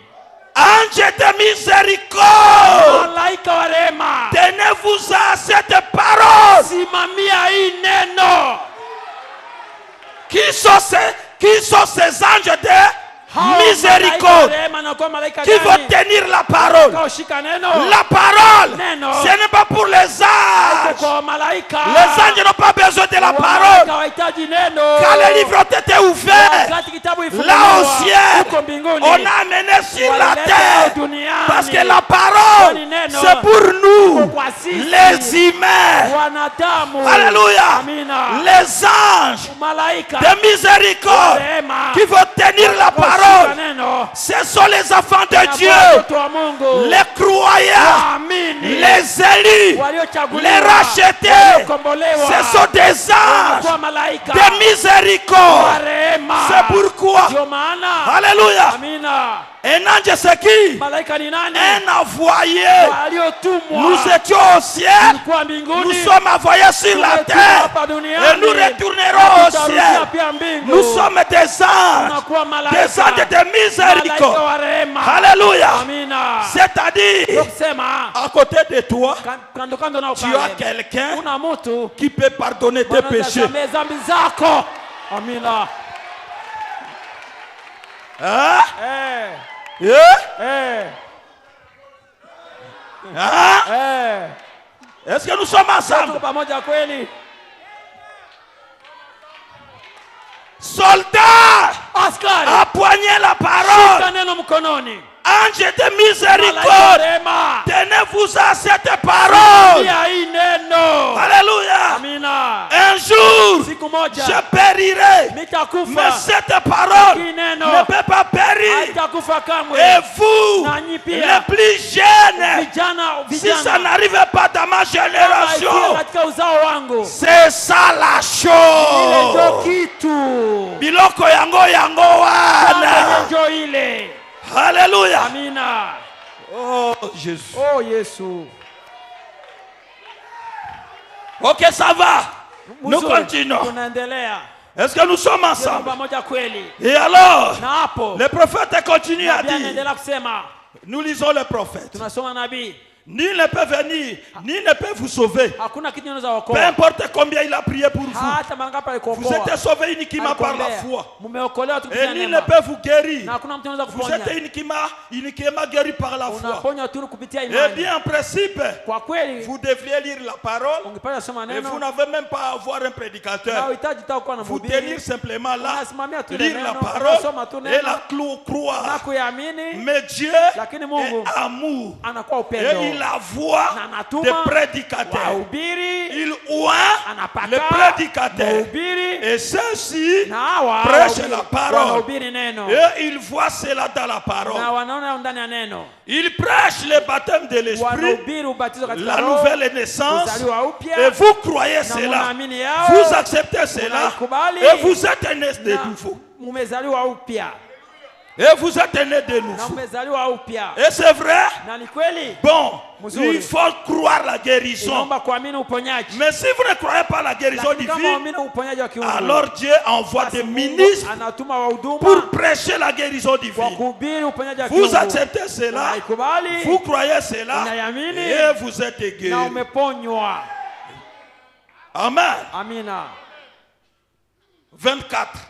Ange de miséricorde, malaika wa rehema, tenez-vous à cette parole. Simamia hii neno. Qui sont ces anges de miséricorde qui vont tenir la parole? La parole, ce n'est pas pour les anges. Les anges n'ont pas besoin de la parole. Quand les livres ont été ouverts là au ciel, on a amené sur la terre, parce que la parole c'est pour nous les humains. Alléluia. Les anges de miséricorde qui vont tenir la parole, ce sont les enfants de Dieu, les croyants, les élus, les rachetés. Ce sont des anges de miséricorde. C'est pourquoi, alléluia, un ange c'est qui? Un envoyé. Nous étions au ciel, nous sommes envoyés sur la terre et nous retournerons au ciel. Nous sommes des anges de miséricorde. Alléluia. C'est-à-dire, à côté de toi, tu as quelqu'un qui peut pardonner tes péchés. Hein? Est-ce que nous sommes ensemble? Soldats, appoignez la parole. Ange de miséricorde, tenez-vous à cette parole. Alléluia. Un jour, je périrai, mais cette parole ne peut pas périr. Et vous, les plus jeunes, si ça n'arrive pas dans ma génération, c'est ça la chose. Biloko yango wana. Alléluia. Amina. Oh Jésus. Oh Jésus. Ok, ça va. Nous continuons. Est-ce que nous sommes ensemble? Et alors, le prophète continue à dire. Nous lisons le prophète. Nul ne peut venir, nul ne peut vous sauver. Peu importe combien il a prié pour vous. Vous êtes sauvés uniquement par la foi. Et nul ne peut vous guérir. Vous êtes uniquement guéris par la foi. Et bien en principe, vous devriez lire la parole. Et vous n'avez même pas à avoir un prédicateur. Vous tenir simplement là, lire la parole et la croire. Mais Dieu est amour. Et il envoie des prédicateurs. Il oint les prédicateurs. Et ceux-ci prêchent la parole. Et il voit cela dans la parole. Il prêche le baptême de l'esprit, la nouvelle naissance. Et vous croyez cela. Vous acceptez cela. Et vous êtes né de nouveau. Et vous êtes né de nouveau. Et c'est vrai. Bon, il faut croire la guérison. Mais si vous ne croyez pas la guérison divine, alors Dieu envoie des ministres pour prêcher la guérison divine. Vous acceptez cela, vous croyez cela, et vous êtes guéris. Amen. 24.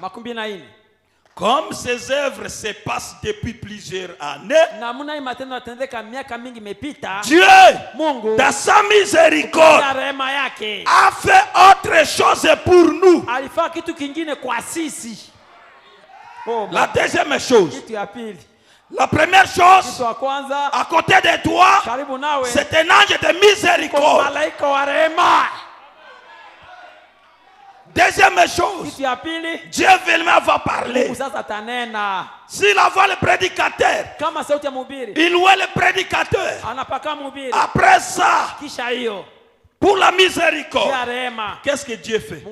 Comme ces œuvres se passent depuis plusieurs années, Dieu, dans sa miséricorde, a fait autre chose pour nous. La deuxième chose, la première chose, à côté de toi, c'est un ange de miséricorde. Deuxième chose, Dieu vraiment va parler. S'il envoie le prédicateur, il voit le prédicateur. Après ça, pour la miséricorde, qu'est-ce que Dieu fait?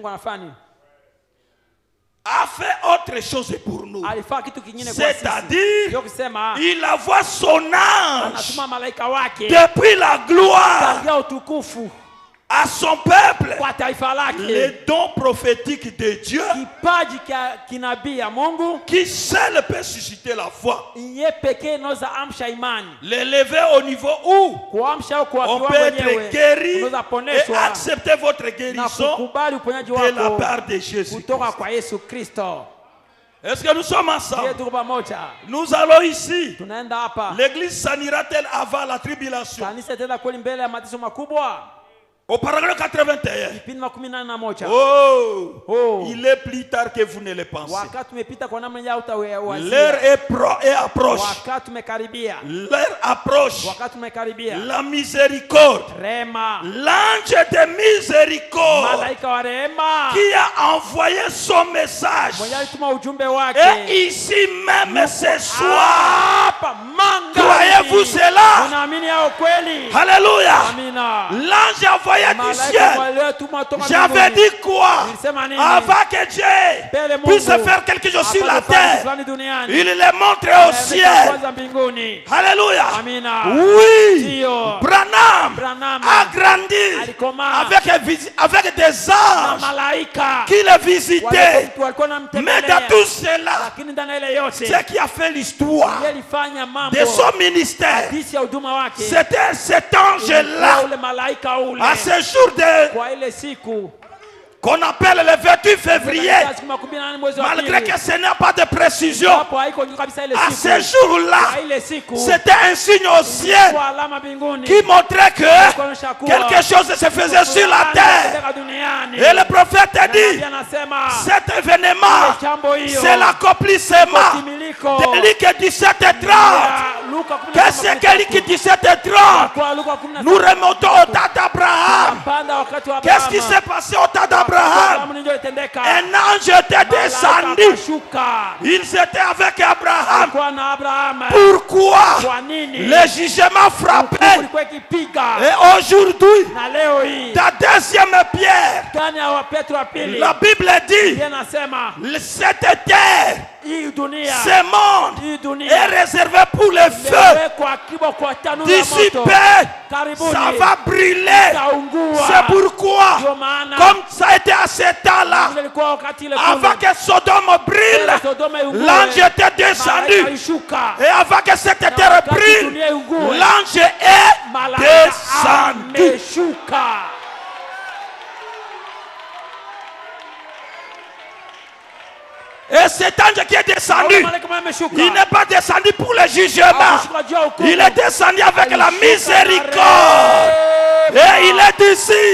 A fait autre chose pour nous. C'est-à-dire, il envoie son ange depuis la gloire à son peuple, les dons prophétiques de Dieu qui seul peut susciter la foi. L'élever au niveau où on peut être guéri et accepter votre guérison de la part de Jésus. Est-ce que nous sommes ensemble? Nous allons ici. L'église s'anira-t-elle avant la tribulation? Au paragraphe 81. Oh, il est plus tard que vous ne le pensez. L'heure est approche. L'heure approche. La miséricorde. L'ange de miséricorde qui a envoyé son message. Et ici même ce soir, croyez-vous cela? Alléluia. L'ange a envoyé du ciel. J'avais dit quoi? Avant que Dieu puisse faire quelque chose sur la terre, il le montre au ciel. Alléluia. Oui. Branham a grandi avec des anges qui le visitaient. Mais dans tout cela, ce qui a fait l'histoire de son ministère, c'était cet ange-là. À ce jour qu'on appelle le 28 février, malgré que ce n'a pas de précision, à ce jour-là, c'était un signe au ciel qui montrait que quelque chose se faisait sur la terre. Et le prophète a dit, cet événement, c'est l'accomplissement de Luc 17:30. Qu'est-ce que Luc 17:30? Nous remontons au temps d'Abraham. Qu'est-ce qui s'est passé au temps d'Abraham? Un ange était descendu. Il était avec Abraham. Pourquoi le jugement frappait? Et aujourd'hui, ta deuxième pierre, la Bible dit, cette terre, ce monde est réservé pour le feu. D'ici peu, ça va brûler. C'est pourquoi, comme ça a été à ce temps-là, avant que Sodome brûle, l'ange était descendu. Et avant que cette terre brûle, l'ange est descendu. Et cet ange qui est descendu, il n'est pas descendu pour le jugement. Il est descendu avec la miséricorde. Et il est ici.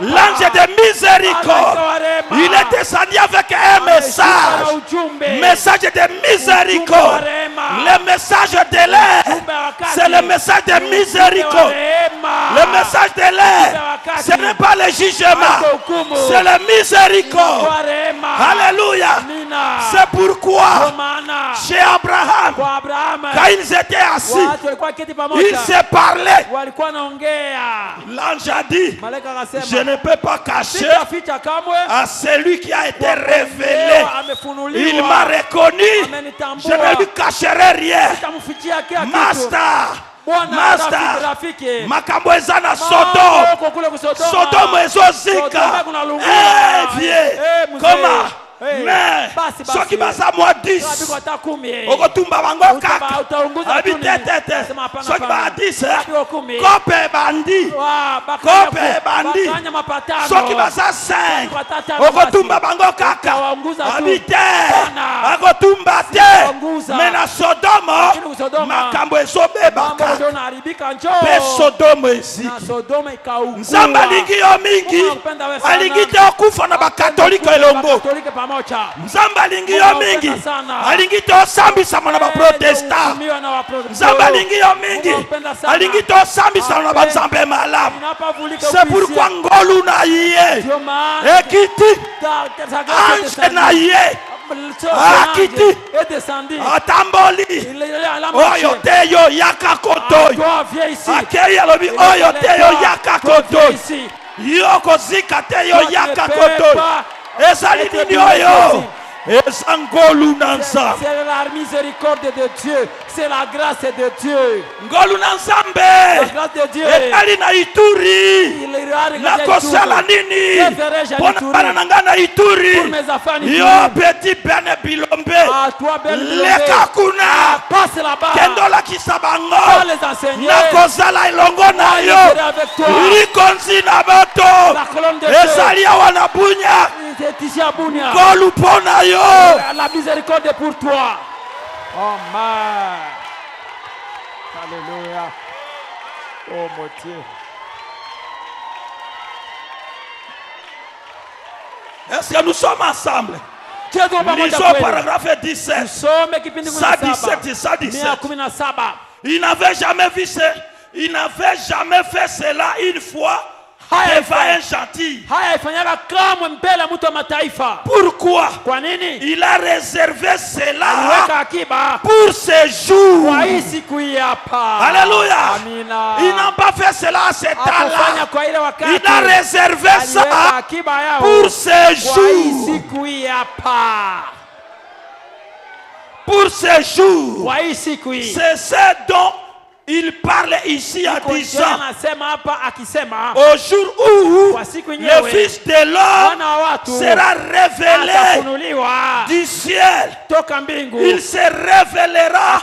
L'ange de miséricorde. Il est descendu avec un message. Message de miséricorde. Le message de l'air. C'est le message de miséricorde. Le message de l'air. Ce n'est pas le jugement. C'est la miséricorde. Alléluia. C'est pourquoi chez Abraham, quand ils étaient assis, ils se parlaient. L'ange a dit, je ne peux pas cacher à celui qui a été révélé. Il m'a reconnu. Je ne lui cacherai rien. Master. Makambo ezana Sodome ezozika. Comment? Mais soki baza moi 10 okotumba bango kaka abitete soki ba 10 kope bandi soki baza 5 okotumba bango kaka abite akotumba te. Mais na Sodome makambo ezobeba kaka pe Sodome eziki. Nzambe alingi yo mingi alingi te okufa na bakatolika elongo. Nzambe alingi yo mingi alingi te osambisama na baprotestant. Nzambe alingi yo mingi alingi te osambisama na banzambe malamu. C'est pourquoi ngolu na ye ekiti ange na ye akiti atamboli oyo te yo yaka kotoyi akei alobi oyo te yo yaka kotoyi yo kozika te yo yaka kotoyi. Ezali nini oyo? Ezangolu nanza. C'est la miséricorde de Dieu. C'est la grâce de Dieu. Ngolu nanzambe. La grâce de Dieu. Etali na Ituri. La kosala nini? Pona bana nanga na Ituri. Yo petit bene bilombe. Leka kuna. Passe là-bas. Kendola kisabango. Na kozala ilongo na yo. Likonzi na bato. Ezali wana bunya. Ngolu pona yo. La miséricorde pour toi. Oh man. Alléluia. Oh mon Dieu. Est-ce que nous sommes ensemble? Lisons paragraphe 17. Ça 17. Il n'avait jamais vu ça. Il n'avait jamais fait cela une fois. Devant un gentil. Pourquoi? Il a réservé cela pour ses jours. Alléluia. Il n'a pas fait cela à cet temps-là. Il a réservé ça pour ses jours. Pour ses jours. C'est ce dont il parle ici en disant au jour où le Fils de l'homme sera révélé du ciel. Il se révélera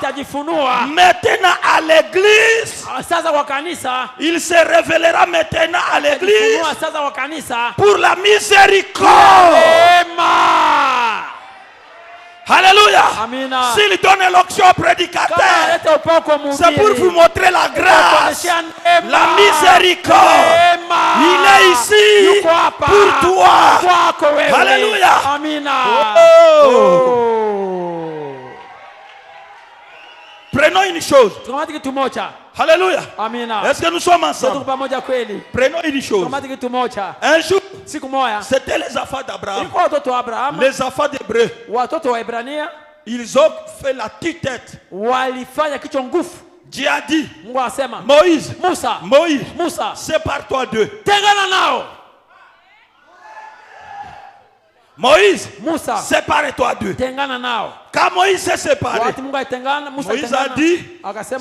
maintenant à l'église. Il se révélera maintenant à l'église pour la miséricorde. Alléluia. S'il donne l'onction au prédicateur, c'est pour vous montrer la grâce, la miséricorde. Il est ici pour toi. Alléluia. Prenons une chose. Alléluia. Est-ce que nous sommes ensemble? Prenons une chose. Un jour, c'était les affaires d'Abraham. Les affaires d'Hébreux. Ils ont fait la tue-tête. Dieu a dit, Moïse, sépare-toi d'eux. Moïse, sépare-toi d'eux. Quand Moïse s'est séparé, Moïse a dit,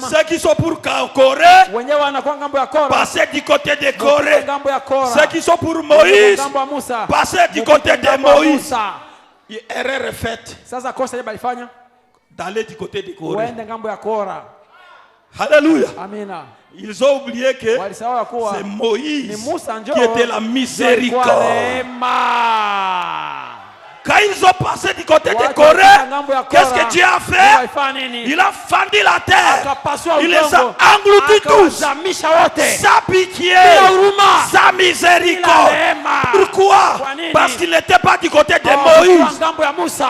ceux qui sont pour Corée, passez du côté de Corée. Ceux qui sont pour Moïse, passez du côté de Moïse. Erreur est faite d'aller du côté de Corée. Alléluia. Ils ont oublié que c'est Moïse qui était la miséricorde. Quand ils ont passé du côté de Corée, qu'est-ce que Dieu a fait? Il a fendu la terre. Il les a engloutis tous. Sans pitié, sans miséricorde. Pourquoi? Parce qu'il n'était pas du côté de Moïse.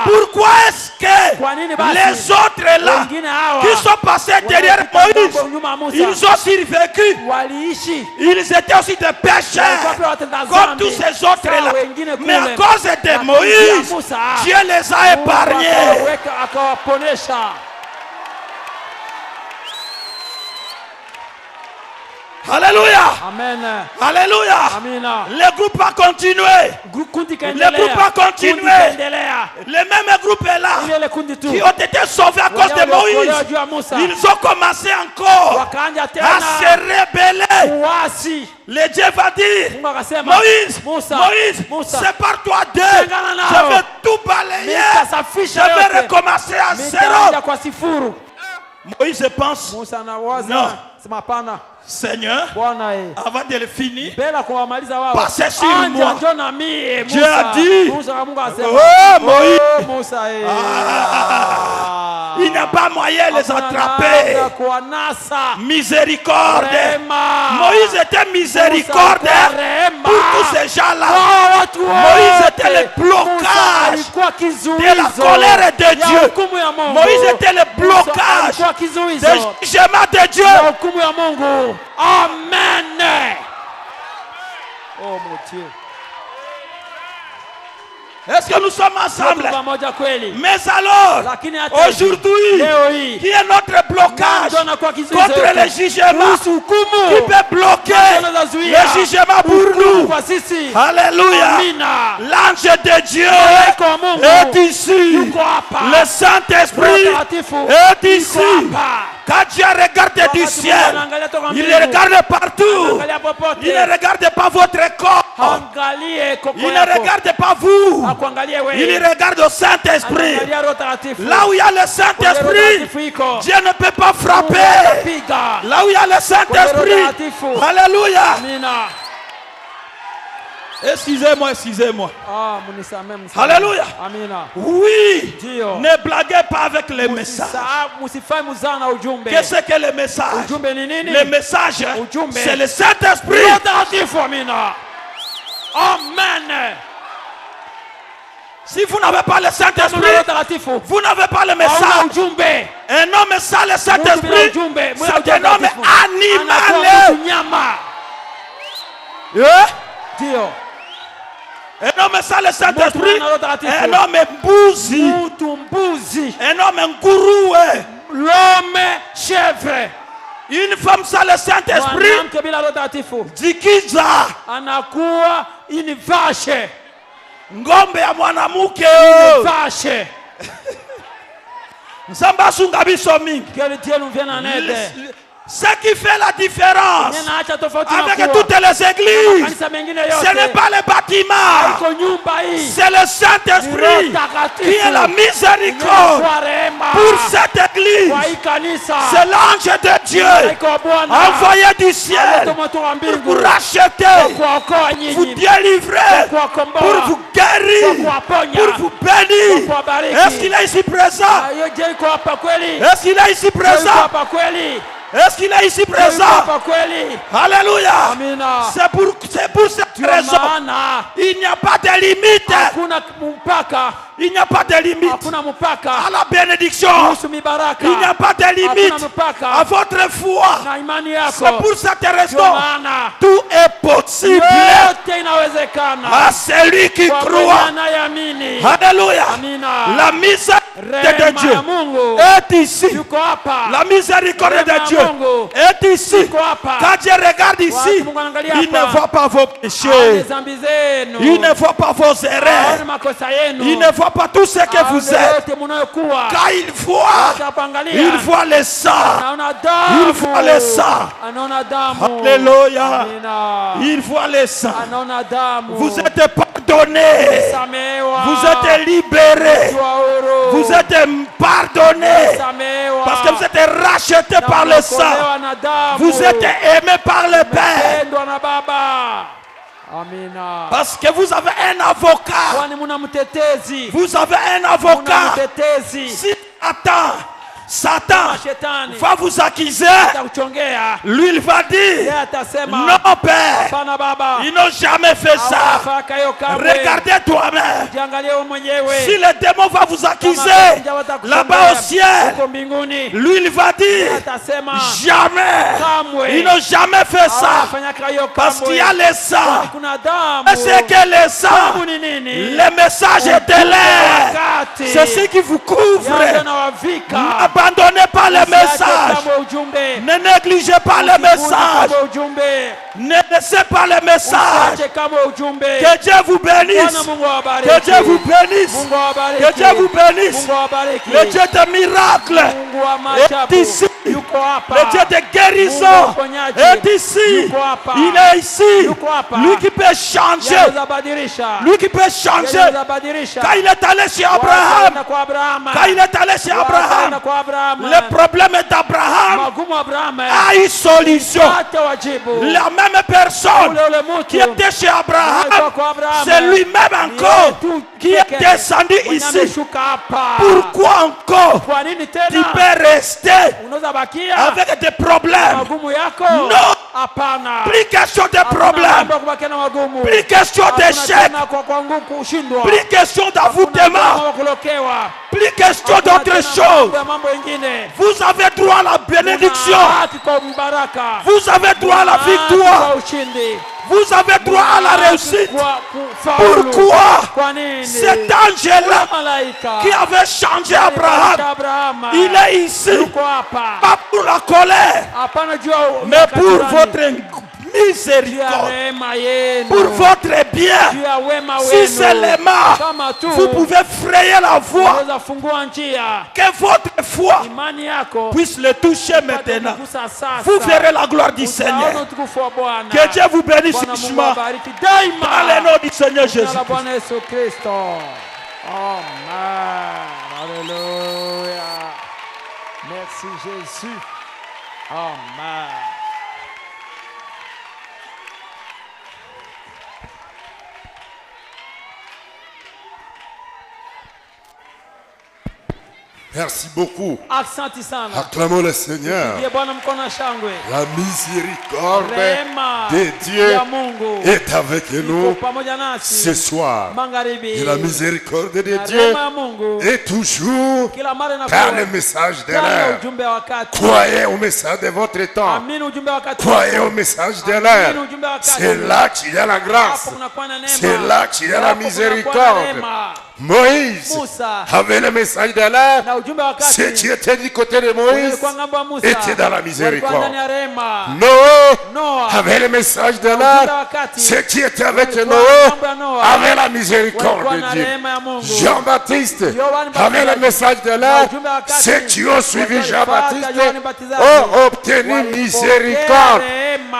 Pourquoi est-ce que les autres là, qui sont passés derrière Moïse, ils ont survécu? Ils étaient aussi des pécheurs, comme tous ces autres là. Mais à cause de Moïse, Dieu les a épargnés. Alléluia. Amen. Alléluia. Amen. Le groupe a continué. Le groupe a continué. Les mêmes groupes là qui ont été sauvés à cause de Moïse, ils ont commencé encore à se rebeller. Le Dieu va dire, Moïse, sépare-toi d'eux. Je vais tout balayer. Je vais recommencer à zéro. Moïse pense, non, Seigneur, avant de le finir, passez sur moi. Dieu a dit, oh Moïse, il n'y a pas moyen de les attraper. Miséricorde. Moïse était miséricorde pour tous ces gens-là. Moïse était le blocage de la colère de Dieu. Moïse était le blocage du jugement de Dieu. Amen. Oh mon Dieu. Est-ce que nous sommes ensemble? Mais alors, aujourd'hui, qui est notre blocage contre le jugement qui peut bloquer le jugement pour nous? Alléluia. L'ange de Dieu est ici. Le Saint-Esprit est ici. Quand Dieu regarde du ciel, il le regarde partout. Il ne regarde pas votre corps. Il ne regarde pas vous. Il regarde au Saint-Esprit. Là où il y a le Saint-Esprit, Dieu ne peut pas frapper. Là où il y a le Saint-Esprit, alléluia. Excusez-moi. Alléluia. Oui. Ne blaguez pas avec les messages. Qu'est-ce que le message? Le message, c'est le Saint-Esprit. Amen. Si vous n'avez pas le Saint-Esprit, vous n'avez pas le message. Un homme sans le Saint-Esprit, c'est un homme animal. Un homme sans le Saint-Esprit, un homme mbouzi, un homme ngouroué, l'homme chèvre. Une femme sans le Saint-Esprit, dikiza, anakuwa une vache. Ngombe ya mwanamke. Vache. Nsamba sunga biso mingi. Que Dieu nous vienne en aide. Ce qui fait la différence avec toutes les églises, ce n'est pas le bâtiment, c'est le Saint-Esprit qui est la miséricorde pour cette église. C'est l'ange de Dieu envoyé du ciel pour vous racheter, vous délivrer, pour vous guérir, pour vous bénir. Est-ce qu'il est ici présent? Est-ce qu'il est ici présent? Est-ce qu'il est ici présent? Alléluia. C'est pour cette raison. Il n'y a pas de limite. Il n'y a pas de limite à la bénédiction. Il n'y a pas de limite à votre foi. C'est pour cette raison. Tout est possible à celui qui croit. Alléluia. La miséricorde de Dieu est ici. La miséricorde de Dieu est ici. Quand Dieu regarde ici, il ne voit pas vos péchés. Il ne voit pas vos erreurs. Il ne voit pas tout ce que vous êtes. Quand il voit le sang. Il voit le sang. Alléluia. Il voit le sang. Vous êtes pardonnés. Vous êtes libérés. Vous êtes pardonnés. Parce que vous êtes rachetés par le sang. Vous êtes aimés par le Père. Amina. Parce que vous avez un avocat. Kwani muna mtetezi. Vous avez un avocat. Muna mtetezi. Si Satan va vous accuser. Lui, il va dire, non père, ils n'ont jamais fait ça. Regardez toi-même. Si le démon va vous accuser là-bas au ciel, lui, il va dire, jamais. Ils n'ont jamais fait ça. Parce qu'il y a les saints. Et c'est que les saints, le message est de l'air. C'est ce qui vous couvre. N'abandonnez pas le message. Ne négligez pas le message. Ne laissez pas le message. Que Dieu vous bénisse. Que Dieu vous bénisse. Que Dieu vous bénisse. Le Dieu de miracles est ici. Le Dieu de guérison est ici. Il est ici. Lui qui peut changer. Lui qui peut changer. Quand il est allé chez Abraham. Quand il est allé chez Abraham. Le problème d'Abraham a eu solution. La même personne qui était chez Abraham, c'est lui-même encore qui est descendu ici. Pourquoi encore tu peux rester avec des problèmes? Non, plus question de problèmes, plus question d'échec, plus question d'avoutement, plus question d'autre chose. Vous avez droit à la bénédiction. Vous avez droit à la victoire. Vous avez droit à la réussite. Pourquoi cet ange-là qui avait changé Abraham, il est ici, pas pour la colère, mais pour votre miséricorde, pour votre bien. Si seulement vous pouvez frayer la voie, que votre foi puisse le toucher maintenant, vous verrez la gloire du Seigneur. Que Dieu vous bénisse richement dans le nom du Seigneur Jésus-Christ. Amen. Alléluia. Merci Jésus. Amen. Merci beaucoup. Acclamons le Seigneur. La miséricorde de Dieu est avec nous ce soir. Et la miséricorde de Dieu est toujours dans le message de l'heure. Croyez au message de votre temps. Croyez au message de l'heure. C'est là qu'il y a la grâce. C'est là qu'il y a la miséricorde. Moïse avait le message de l'heure. Ce qui était du côté de Moïse était dans la miséricorde. Noé avait le message de l'heure. Ce qui était avec Noé avait la miséricorde de Dieu. Jean-Baptiste avait le message de l'heure. Ceux qui ont suivi Jean-Baptiste ont obtenu miséricorde.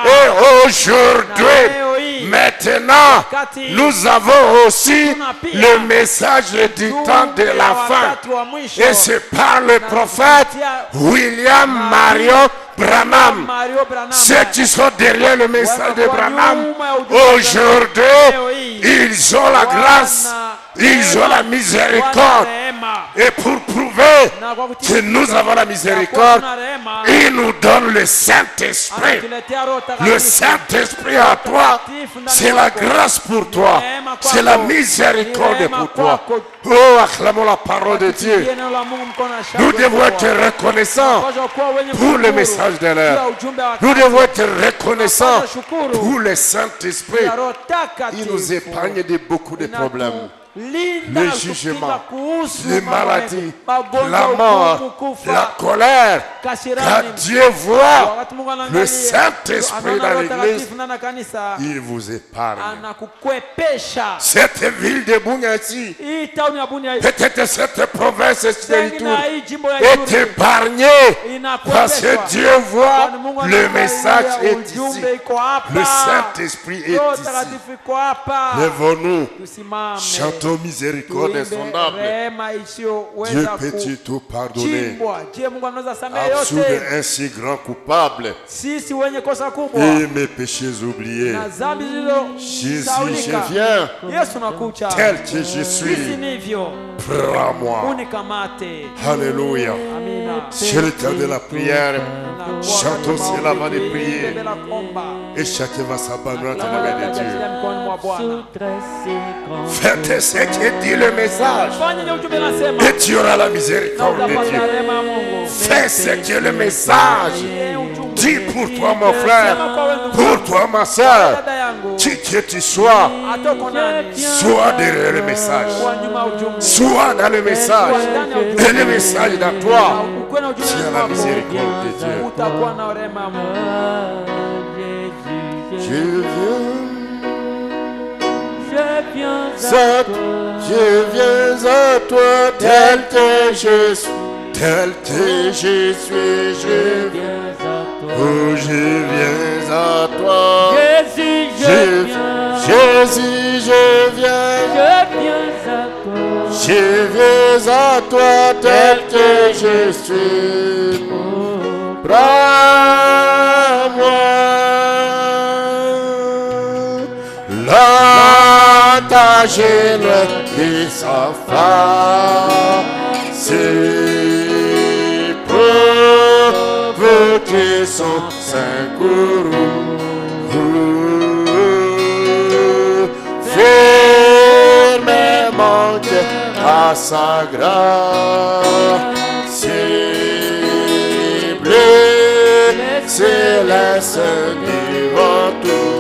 Et aujourd'hui, maintenant, nous avons aussi le message du temps de la fin. Et c'est par le prophète William Marion Branham. Ceux qui sont derrière le message de Branham, aujourd'hui, ils ont la grâce, ils ont la miséricorde. Et pour prouver que nous avons la miséricorde, il nous donne le Saint-Esprit. Le Saint-Esprit à toi, c'est la grâce pour toi, c'est la miséricorde pour toi. Oh, acclamons la parole de Dieu. Nous devons être reconnaissants pour le message de l'heure. Nous devons être reconnaissants pour le Saint-Esprit. Il nous épargne de beaucoup de problèmes. Le jugement, les maladies, la mort, la colère. Quand Dieu voit le Saint-Esprit dans l'église, il vous épargne. Cette ville de Bunyasi, peut-être cette province province est épargnée parce que Dieu voit le message est ici. Le Saint-Esprit est ici. Lèvons-nous, chantons miséricorde insondable. Dieu peut-tu tout pardonner? Absous un si grand coupable et mes péchés oubliés. Jésus, je viens tel que je suis. Prends-moi. Alléluia. C'est le temps de la prière. Chantons cela avant de prier. Et chacun va s'abandonner dans la main de Dieu. Faites ce que dit le message. Et tu auras la miséricorde de Dieu. Fais ce que le message dit pour toi, mon frère. Pour toi, ma soeur. Qui que tu sois. Sois derrière le message. Sois dans le message. Et le message dans toi. Tu as la miséricorde de Dieu. Je viens à toi tel que je suis. Tel que je suis, je viens à toi. Oh, je viens à toi. Jésus, je viens. Jésus, je viens. Je viens à toi. Je viens à toi tel que je suis. Prends-moi. Là, ta gêne et sa face. Provoquer son saint courroux. Fermement à sa grâce. Céleste devant tout.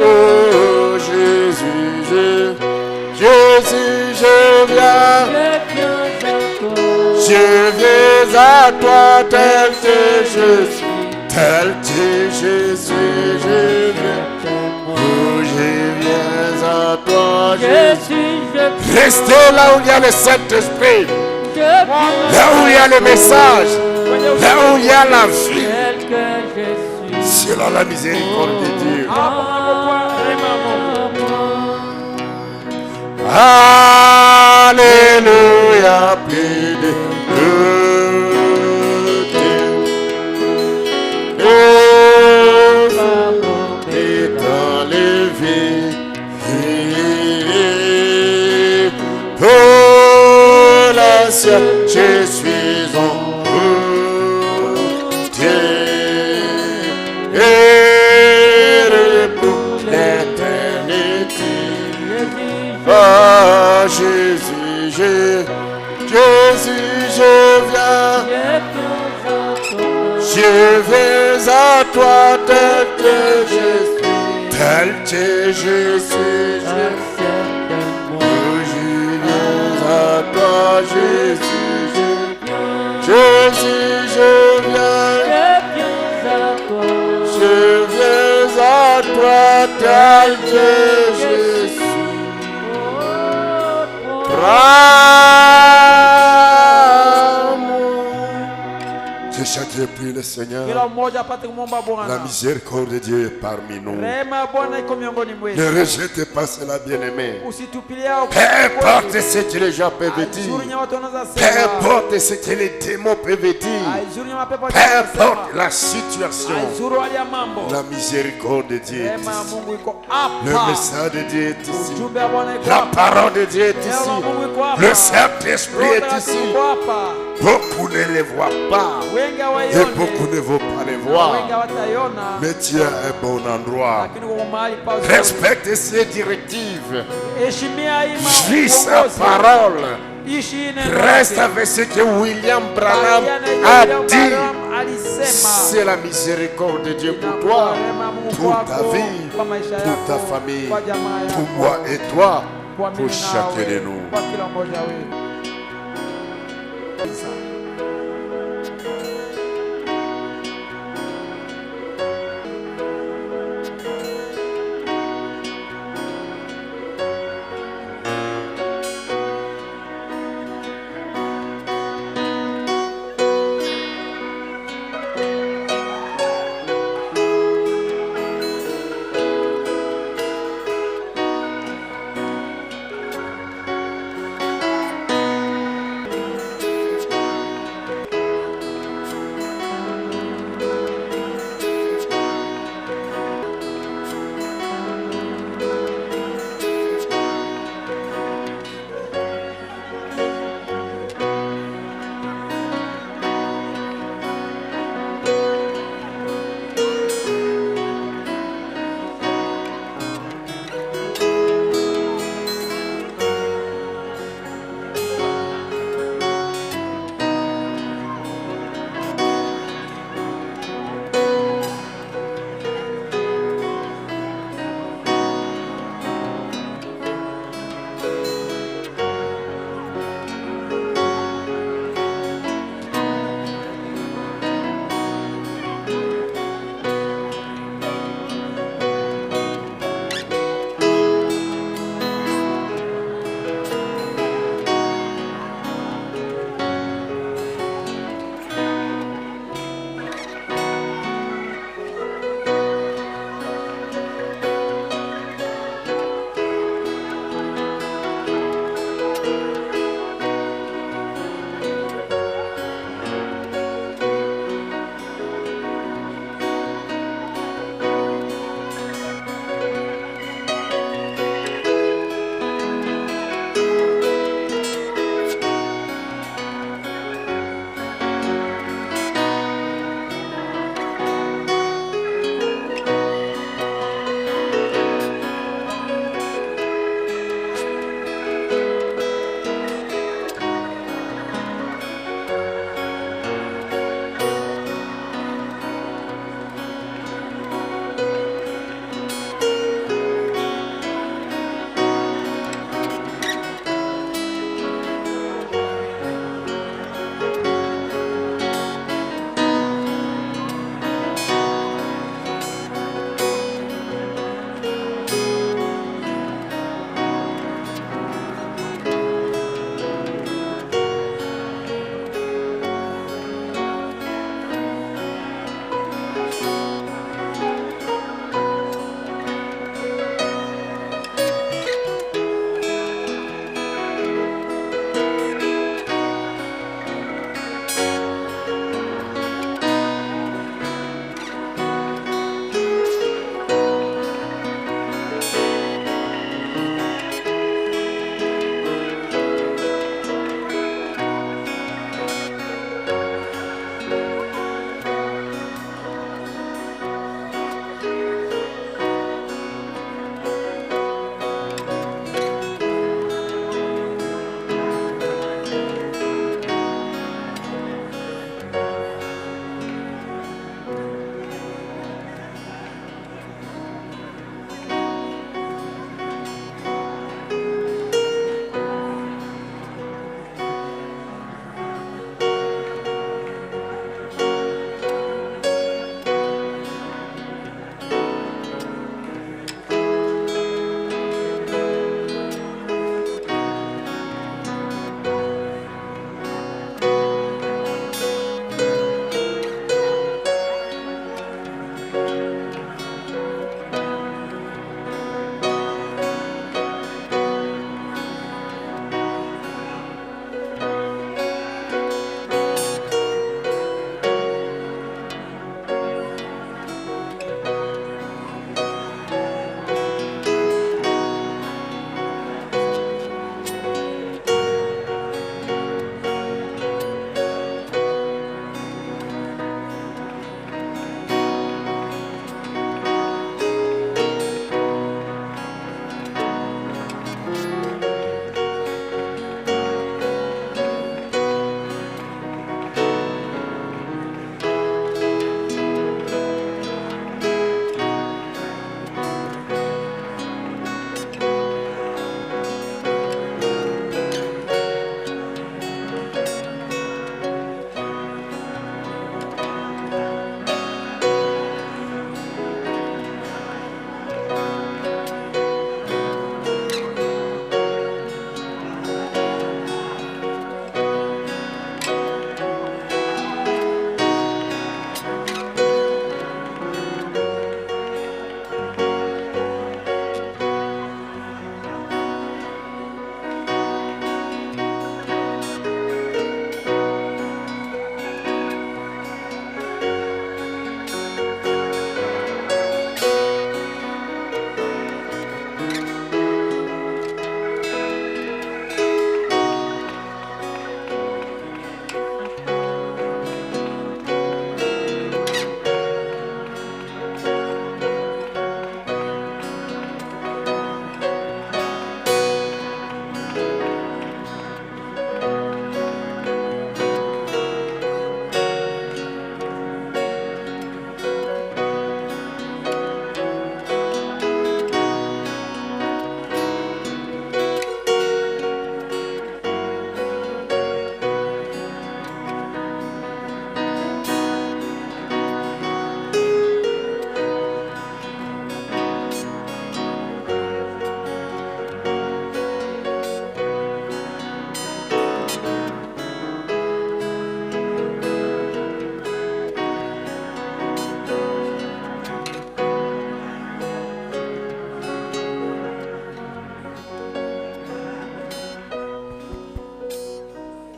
Oh Jésus, Jésus, je viens. Je viens à toi tel que je suis. Tel que je suis, je viens. Oh, je viens à toi, Jésus. Restez là où il y a le Saint-Esprit. Là où il y a le message. Là où il y a la vie. C'est là la miséricorde de Dieu. Alléluia, plus de étant levé pour la ciel, je suis en Dieu et pour l'éternité. Oh Jésus, Jésus, je viens. Je viens à toi tel que je suis. Tel que je suis, oh, je viens à toi, Jésus. Jésus, je viens. Je viens à toi tel que je suis. Que chacun prie le Seigneur. La miséricorde de Dieu est parmi nous. Ne rejetez pas cela, bien-aimé. Peu importe ce que les gens peuvent dire. Peu importe ce que les démons peuvent dire. Peu importe la situation. La miséricorde de Dieu est ici. Le message de Dieu est ici. La parole de Dieu est ici. Le Saint-Esprit est ici. Beaucoup ne les voient pas. Et beaucoup ne vont pas les voir. Mais tu as un bon endroit. Respecte ses directives. Vis sa parole. Reste avec ce que William Branham a dit. C'est la miséricorde de Dieu pour toi, pour ta vie, pour ta famille, pour moi et toi, pour chacun de nous.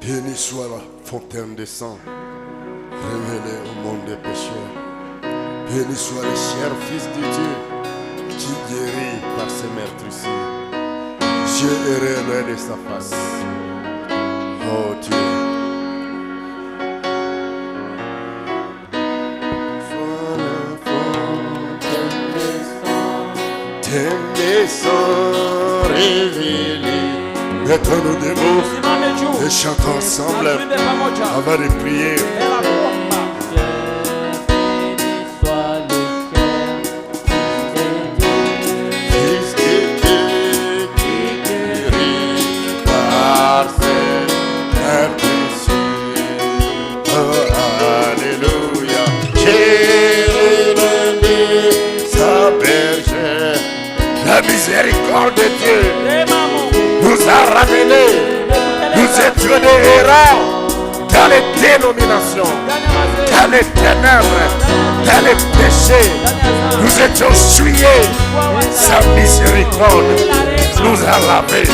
Béni soit la fontaine des sang, révélée au monde des pécheurs. Béni soit le cher Fils de Dieu, qui guérit par ses meurtrissures. Dieu heureux loin de sa face. Oh Dieu. Tes sangs révélés. Mettons-nous debout et chantons ensemble avant de prier. Fils de Dieu qui guérit par ses meurtrissures. Oh, alléluia. Jérémie, sa bergère, la miséricorde de Dieu nous a ramenés. Nous étions des erreurs dans les dénominations, dans les ténèbres, dans les péchés. Nous étions souillés. Sa miséricorde nous a lavés.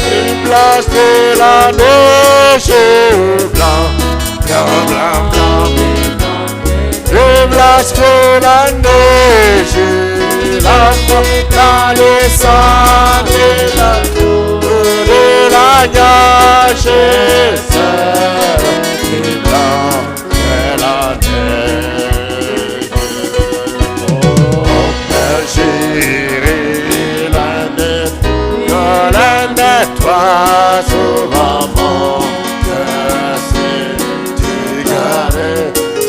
Plus blanche que la neige, blanc, blanc, blanc, blanc. Plus blanche que la neige, la naissance de la neige, c'est plus blanc que la neige. Oh, j'irai la nettoie souvent mon cœur,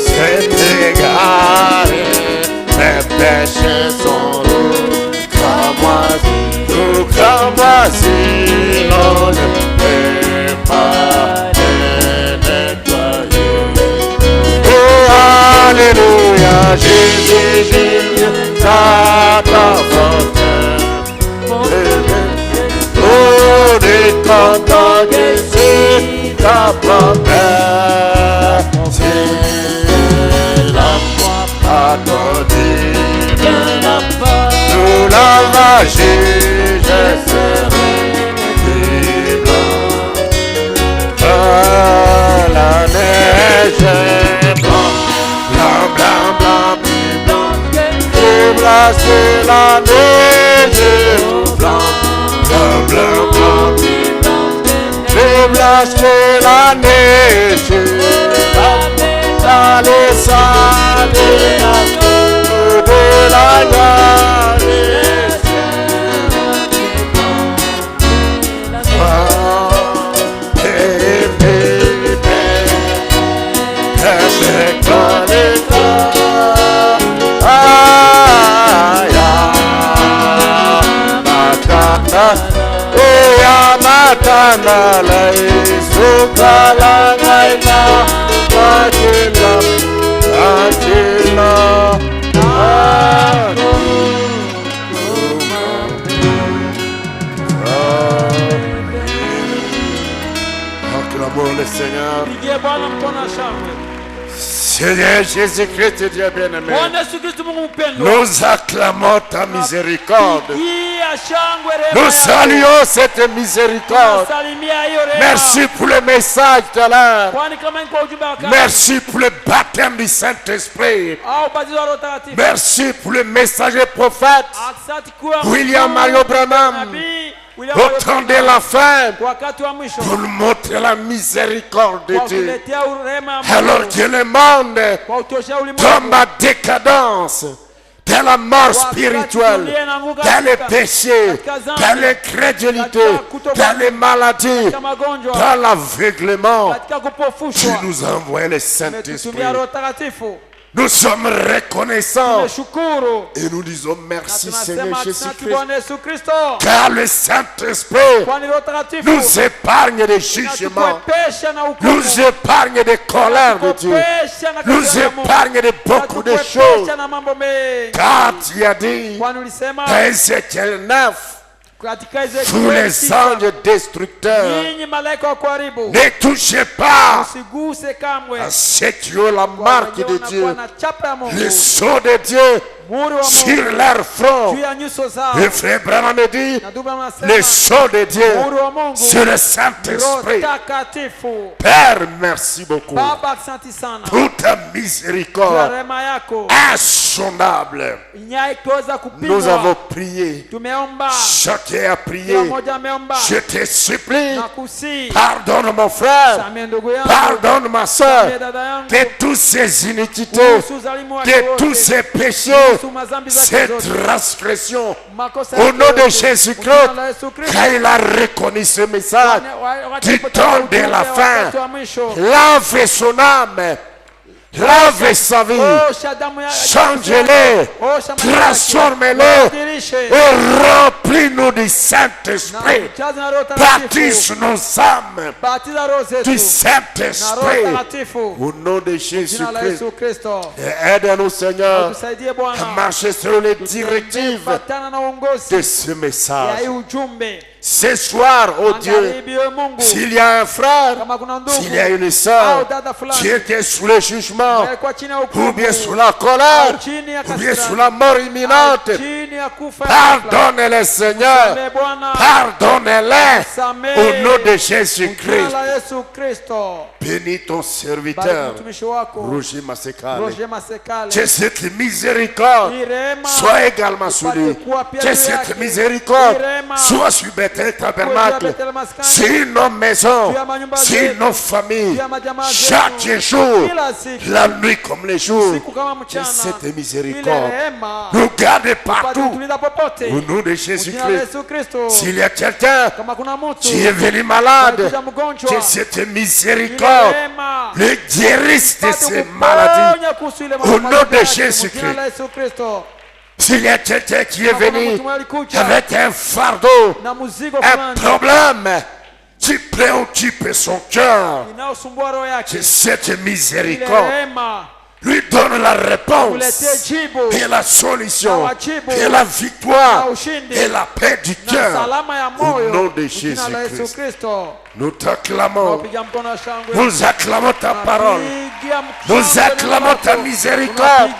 c'est égaré, mes péchés sont lourds, comme moi si l'on ne peut pas les nettoyer. Oh, alléluia, Jésus, Jésus, ta fontaine. Oh, des contents que c'est ta promesse. Sous la magie, je serai blanc. La neige blanc, blanc, blanc, blanc, blanc. Plus blanc que la neige, blanc, blanc, blanc, blanc. Plus blanc que la neige, dans les salles de la gare. Matana la isukala ngaina matila matila. Acclamons le Seigneur. Seigneur Jésus-Christ, Dieu bien-aimé, nous acclamons ta miséricorde. Nous saluons cette miséricorde. Merci pour le message de l'heure. Merci pour le baptême du Saint-Esprit. Merci pour le messager prophète William Mario Branham. Au temps de la fin, pour nous montrer la miséricorde de Dieu. Alors que le monde tombe à décadence, dans la mort spirituelle, dans les péchés, dans l'incrédulité, dans les maladies, dans l'aveuglement, tu nous envoies le Saint-Esprit. Nous sommes reconnaissants et nous disons merci Seigneur Jésus-Christ, car le Saint-Esprit nous épargne des jugements, nous épargne des colères de Dieu, nous épargne de beaucoup de choses, car tu as dit dans Ézéchiel 9, Vous les anges destructeurs, ne touchez pas à ceux qui ont la marque de Dieu, le sceau de Dieu sur leur front. Le frère Branham me dit, le sceau de Dieu sur le Saint-Esprit. Père, merci beaucoup pour ta miséricorde insondable. Nous avons prié. Chacun a prié. Je te supplie, pardonne mon frère, pardonne ma soeur de toutes ces iniquités, de tous ces péchés, ces transgressions. Au nom de Jésus-Christ, quand il a reconnu ce message du temps de la fin, lave son âme, lave sa vie, change-les, transforme-les et remplis-nous du Saint-Esprit. Baptise nos âmes du Saint-Esprit au nom de Jésus-Christ. Et aide-nous, Seigneur, à marcher sur les directives de ce message. Ce soir, oh Dieu, s'il y a un frère, s'il y a une sœur qui était sous le jugement, ou bien sous la colère, ou bien sous la mort imminente, pardonne-les, Seigneur, pardonne-les au nom de Jésus-Christ. Bénis ton serviteur, Roger Masekale. Que cette miséricorde soit également sur lui. Que cette miséricorde soit sur Bethel Tabernacle, sur nos maisons, sur nos familles, chaque jour, la nuit comme les jours. Que cette miséricorde nous garde partout au nom de Jésus-Christ. S'il y a quelqu'un qui est venu malade, que cette miséricorde le guérisse de ces maladies au nom de Jésus-Christ. S'il y a quelqu'un qui est venu avec un fardeau, un problème qui préoccupe son cœur, que cette miséricorde lui donne la réponse et la solution et la victoire et la paix du cœur au nom de Jésus-Christ. Nous t'acclamons, nous acclamons ta parole, nous acclamons ta miséricorde,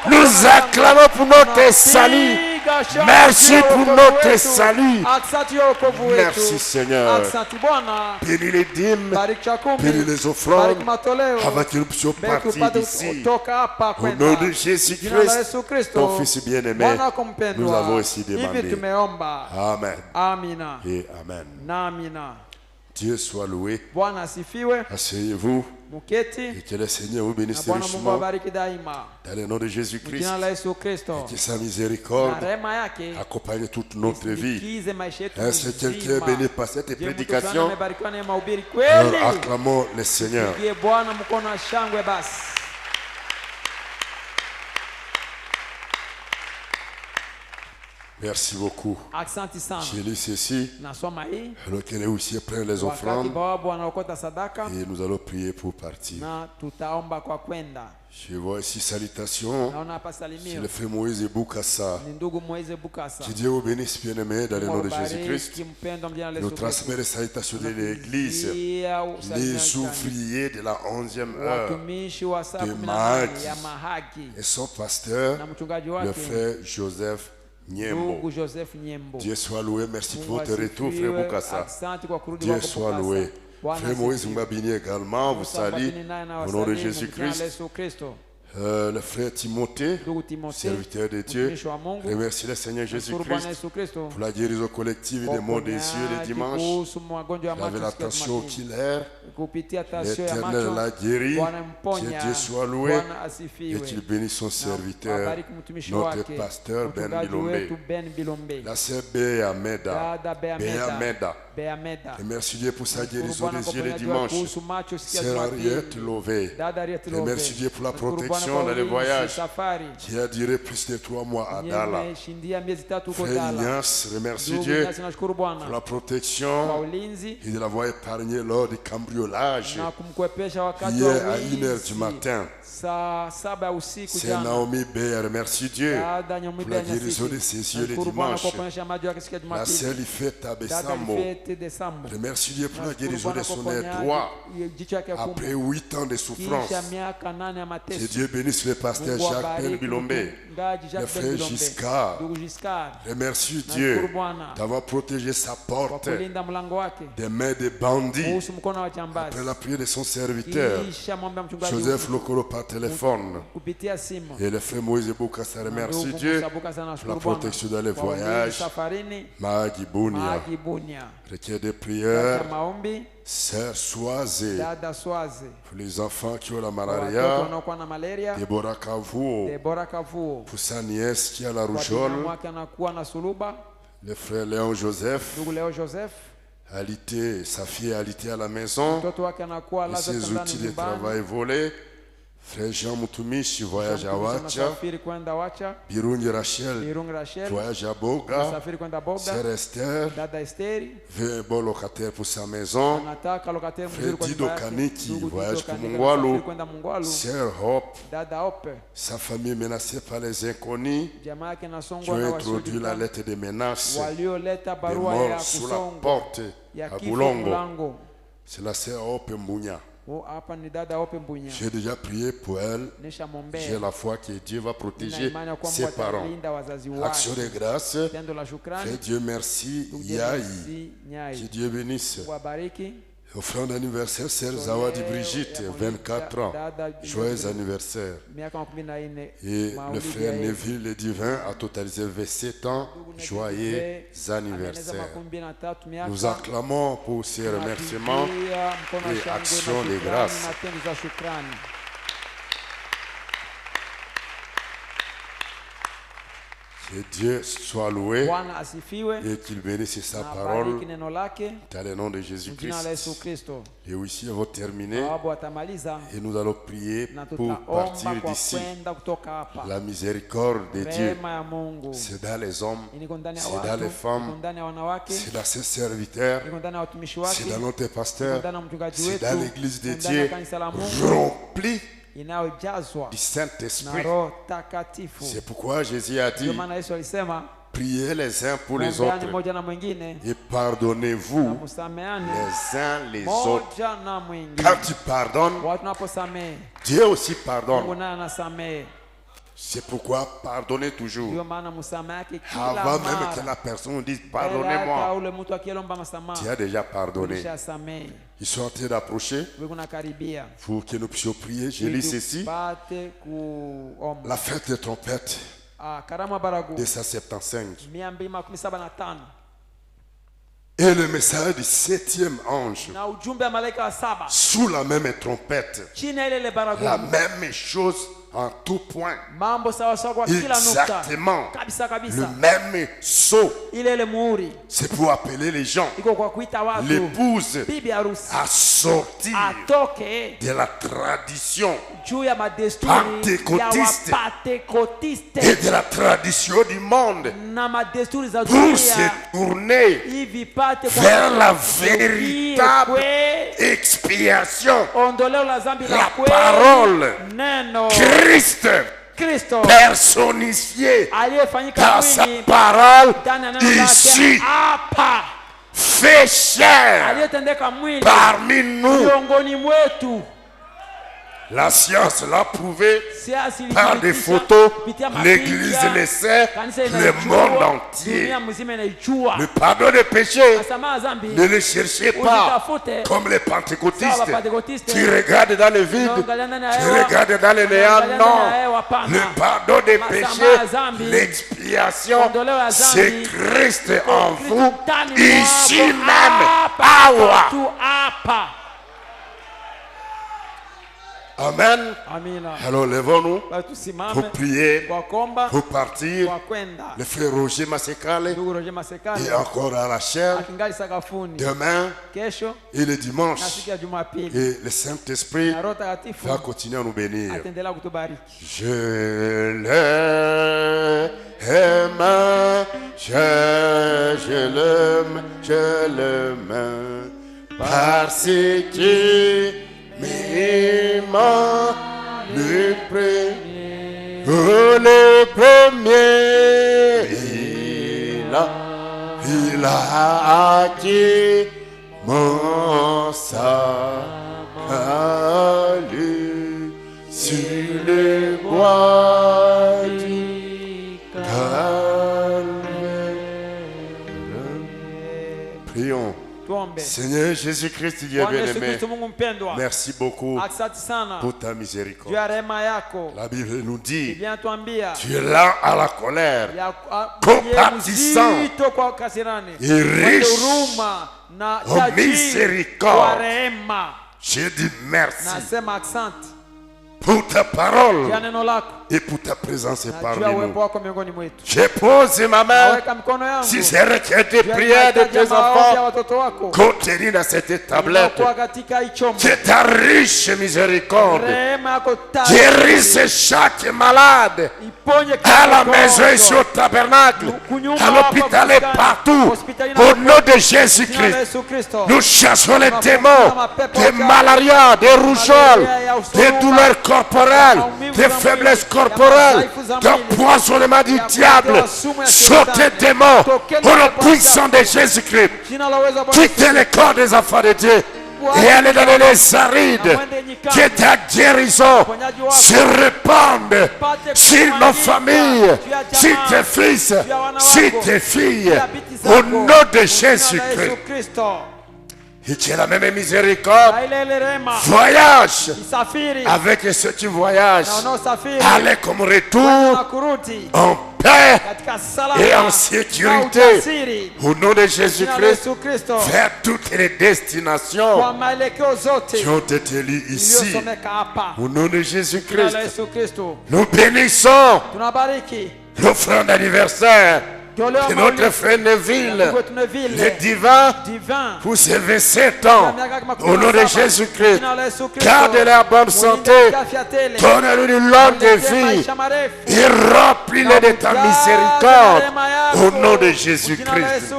nous acclamons pour notre salut. Merci pour notre salut. Merci Seigneur. Bénis les dîmes, bénis les offrandes, avant que nous puissions partir d'ici. Au nom de Jésus-Christ, ton Fils bien-aimé, nous avons aussi demandé. Amen. Et Amen. Dieu soit loué. Asseyez-vous. Et que le Seigneur vous bénisse richement. Dans le nom de Jésus-Christ. Et que sa miséricorde accompagne toute notre vie. Est-ce que quelqu'un est béni par cette prédication? Alors acclamons le Seigneur. Merci beaucoup. J'ai lu ceci. Alors qu'elle est aussi près les offrandes. Et nous allons prier pour partir. Je vois ici salutations. C'est le frère Moïse Boukassa. Que Dieu vous bénisse, bien-aimé, dans le nom de Jésus-Christ. Nous transmettons les salutations de l'Église, les ouvriers de la 11e heure de Mahagi et son pasteur, le frère Joseph Niembo. Dieu soit loué. Merci pour votre retour, frère Boukassa. Dieu soit loué. Frère Moïse Mbabini également vous salue au nom de Jésus-Christ. Le frère Timothée, serviteur de Dieu, remercie le Seigneur Jésus-Christ pour la guérison collective des maux des yeux le dimanche. La révélation oculaire, l'Éternel l'a guéri. Que Dieu soit loué et qu'il bénisse son serviteur, notre pasteur Ben Bilombe. La sœur Béa Meda. Remercie Dieu pour sa guérison des yeux le dimanche. Sœur Henriette Lové. Remercie Dieu pour la protection mission dans les voyages qui a duré plus de 3 mois à Dala. Frère Ignace, remercie Dieu pour la protection et de l'avoir épargné lors du cambriolage hier à 1h du matin. C'est Naomi Beyer, remercie Dieu pour la guérison de ses yeux le dimanche. La sœur Lifette Abessamo, remercie Dieu pour la guérison de son œil droit après 8 ans de souffrance. Que Dieu bénisse le pasteur Jacques Ben Bilombe, le frère Giscard. Remercie Dieu d'avoir protégé sa porte des mains des bandits après la prière de son serviteur Joseph Lokolo par téléphone. Et le frère Moïse Boukassa remercie Dieu pour la protection dans les voyages. Magi Bounia, requiert des prières. Sœur Soazé, pour les enfants qui ont la malaria. Déborah Kavuo, pour sa nièce qui a la rougeole. Le frère Léon Joseph, sa fille Alité à la maison. Et ses outils de travail volés. Frère Jean Moutumishi voyage à Wacha. Birungi Rachel voyage à Boga. Sœur Esther veut un bon locataire pour sa maison. Frère Dido Kaniki voyage pour Mungwalu. Sœur Hope, sa famille menacée par les inconnus qui ont introduit la lettre de menace de mort sous la porte à Boulongo. C'est la sœur Hope Mbounia. J'ai déjà prié pour elle. J'ai la foi que Dieu va protéger ses parents. Action de grâce. Fais Dieu merci. Yaï. Que Dieu bénisse. Offrande d'anniversaire, sœur Zawadi Brigitte, 24 ans. Joyeux anniversaire. Et le frère Neville le Divin a totalisé 27 ans. Joyeux anniversaire. Nous acclamons pour ces remerciements et actions de grâce. Que Dieu soit loué et qu'il bénisse sa parole dans le nom de Jésus-Christ. Et aussi, on va terminer et nous allons prier pour partir d'ici. La miséricorde de Dieu, c'est dans les hommes, c'est dans les femmes, c'est dans ses serviteurs, c'est dans notre pasteur, c'est dans l'église de Dieu remplie du Saint-Esprit. C'est pourquoi Jésus a dit: priez les uns pour les autres et pardonnez-vous les uns les autres. Quand tu pardonnes, Dieu aussi pardonne. C'est pourquoi pardonnez toujours. Avant même que la personne dise pardonnez-moi, tu as déjà pardonné. Ils sont en train d'approcher pour que nous puissions prier. Je lis ceci. La fête des trompettes de 175. Et le message du 7e ange sous la même trompette, la même chose en tout point, exactement le même sceau. C'est pour appeler les gens, l'épouse, à sortir de la tradition pentecôtiste et de la tradition du monde pour se tourner vers la véritable expiation, la parole Christ personnifié dans sa parole ici, fait chair parmi nous. La science l'a prouvé par des photos, l'église le sait, le monde entier. Le pardon des péchés, ne le cherchez pas comme les pentecôtistes. Tu regardes dans le vide, tu regardes dans le néant. Non, le pardon des péchés, l'expiation, c'est Christ en vous, ici même. Awa. Amen. Alors levons-nous pour prier, pour partir. Le frère Roger Masekale est encore à la chair. Demain et le dimanche. Et le Saint-Esprit va continuer à nous bénir. Je l'aime, je l'aime, parce qu'il m'aima le premier, il a acquis mon salut sur le bois du Calvaire. Prions. Seigneur Jésus-Christ, Dieu bien-aimé, merci beaucoup pour ta miséricorde. La Bible nous dit, tu es là à la colère, compatissant et riche en miséricorde. Je dis merci pour ta parole et pour ta présence parmi nous. Je pose ma main si c'est requête de prière de tes enfants contenus dans cette tablette. Que ta riche miséricorde guérisse chaque malade à la maison et sur le tabernacle, à l'hôpital et partout. Au nom de Jésus-Christ, nous chassons les démons de malaria, de rougeole, des douleurs corporelles, des faiblesses corporelles, d'empoisonnement du diable. Sautez démons au nom puissant de Jésus-Christ. Quittez les corps des enfants de Dieu et allez dans les arides. Que ta guérison se répande sur nos familles, sur tes fils, sur tes filles, au nom de Jésus-Christ. Et tu es la même miséricorde. Voyage avec ceux qui voyagent. Allez comme retour en paix et en sécurité. Au nom de Jésus-Christ, vers toutes les destinations qui ont été élues ici. Au nom de Jésus-Christ, nous bénissons l'offrande d'anniversaire de notre frère Neville, le divin, pour ses 27 ans, au nom de Jésus-Christ. Garde la bonne santé, donne-lui une longue vie et remplis-le de ta miséricorde, au nom de Jésus-Christ.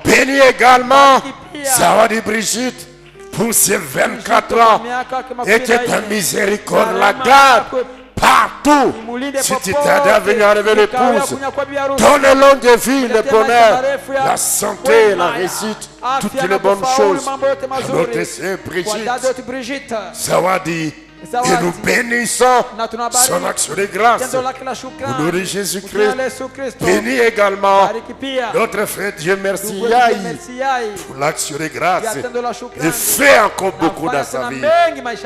Bénis également Zawadi Brigitte pour ses 24 ans et que ta miséricorde la garde partout. Si tu t'aides à venir enlever l'épouse, donne le long de vie, le bonheur, la santé, la réussite, toutes les bonnes choses à notre sœur Brigitte Zawadi. Et nous bénissons son action de grâce au nom de Jésus-Christ. Bénis également notre frère Dieu merci Yaï pour l'action de grâce et fait encore beaucoup dans sa vie.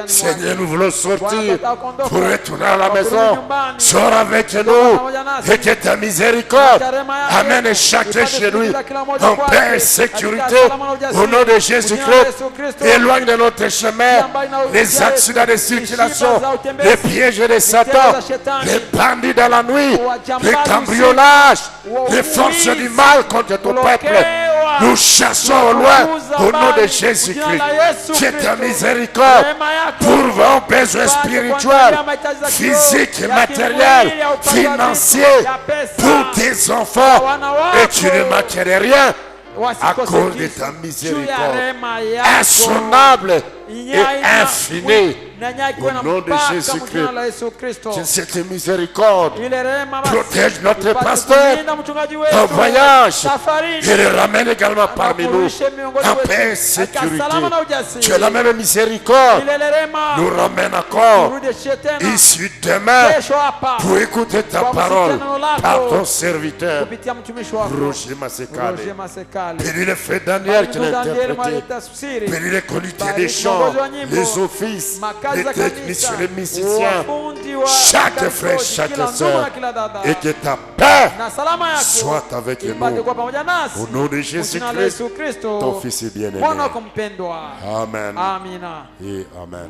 Seigneur, nous voulons sortir pour retourner à la maison. Sors avec nous et que ta miséricorde amène chacun chez lui en paix et sécurité au nom de Jésus-Christ. Éloigne de notre chemin les accidents de circulation, les pièges de Satan, les bandits dans la nuit, les cambriolages, les forces du mal contre ton peuple. Nous chassons au loin au nom de Jésus-Christ. Que ta miséricorde pour vos besoins spirituels, physiques et matériels, financiers, pour tes enfants, et tu ne manquerais rien à cause de ta miséricorde insonnable et infinie. Au nom de Jésus-Christ, que cette miséricorde protège notre pasteur en voyage et le ramène également parmi nous en paix et sécurité. Tu es la même miséricorde nous ramène encore ici demain pour écouter ta parole par ton serviteur Roger Masekale. Bénis le frère Daniel qui l'a interprété. Bénis les qualités des chants, les offices, les techniciens, les musiciens, chaque frère, chaque soeur, et que ta paix soit avec nous. Au nom de Jésus-Christ, ton Fils est bien-aimé. Amen. Et Amen.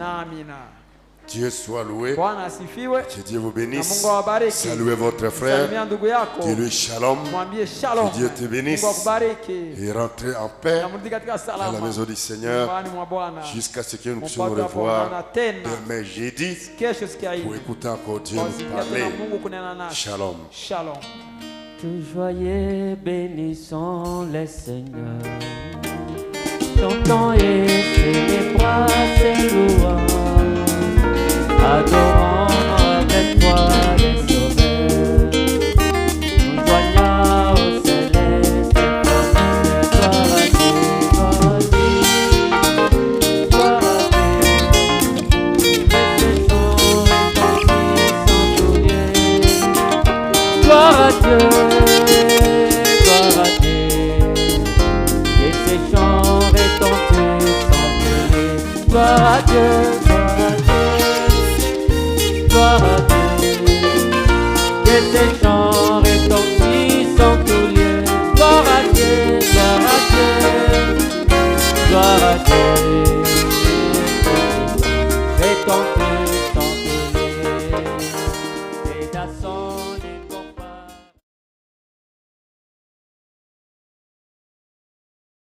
Dieu soit loué. Bwana asifiwe. Que Dieu vous Na bénisse. Mungu awabariki. Saluez votre frère. Salimia ndugu yako. Dis-lui shalom. Mwambie shalom. Que Dieu te bénisse. Mungu akubariki. Et rentrez en paix Na mrudi katika à salama. la maison du Seigneur Nyumbani mwa Bwana. jusqu'à ce que nous puissions Mpaka nous revoir tutaonana tena. demain jeudi Kesho sikia hii. pour écouter encore Dieu Kwa nous sikia tena parler. Mungu kunena nasi. Shalom. Shalom. Tout joyeux, bénissons le Seigneur. Chantons et célébrons ses louanges. Adorons avec toi les sauveurs. Nous joignons au céleste formule. Gloire à Dieu, gloire à Dieu, gloire à Dieu. Que ces chants retentissent en tout lieu. Gloire à Dieu, gloire à Dieu. Que ces chants retentissent en tout lieu. Gloire à Dieu, gloire à Dieu. Gloire à Dieu, que ces chants retentissent en tout lieu. Gloire à Dieu, gloire à Dieu, gloire à Dieu, retentissent en tout lieu. Et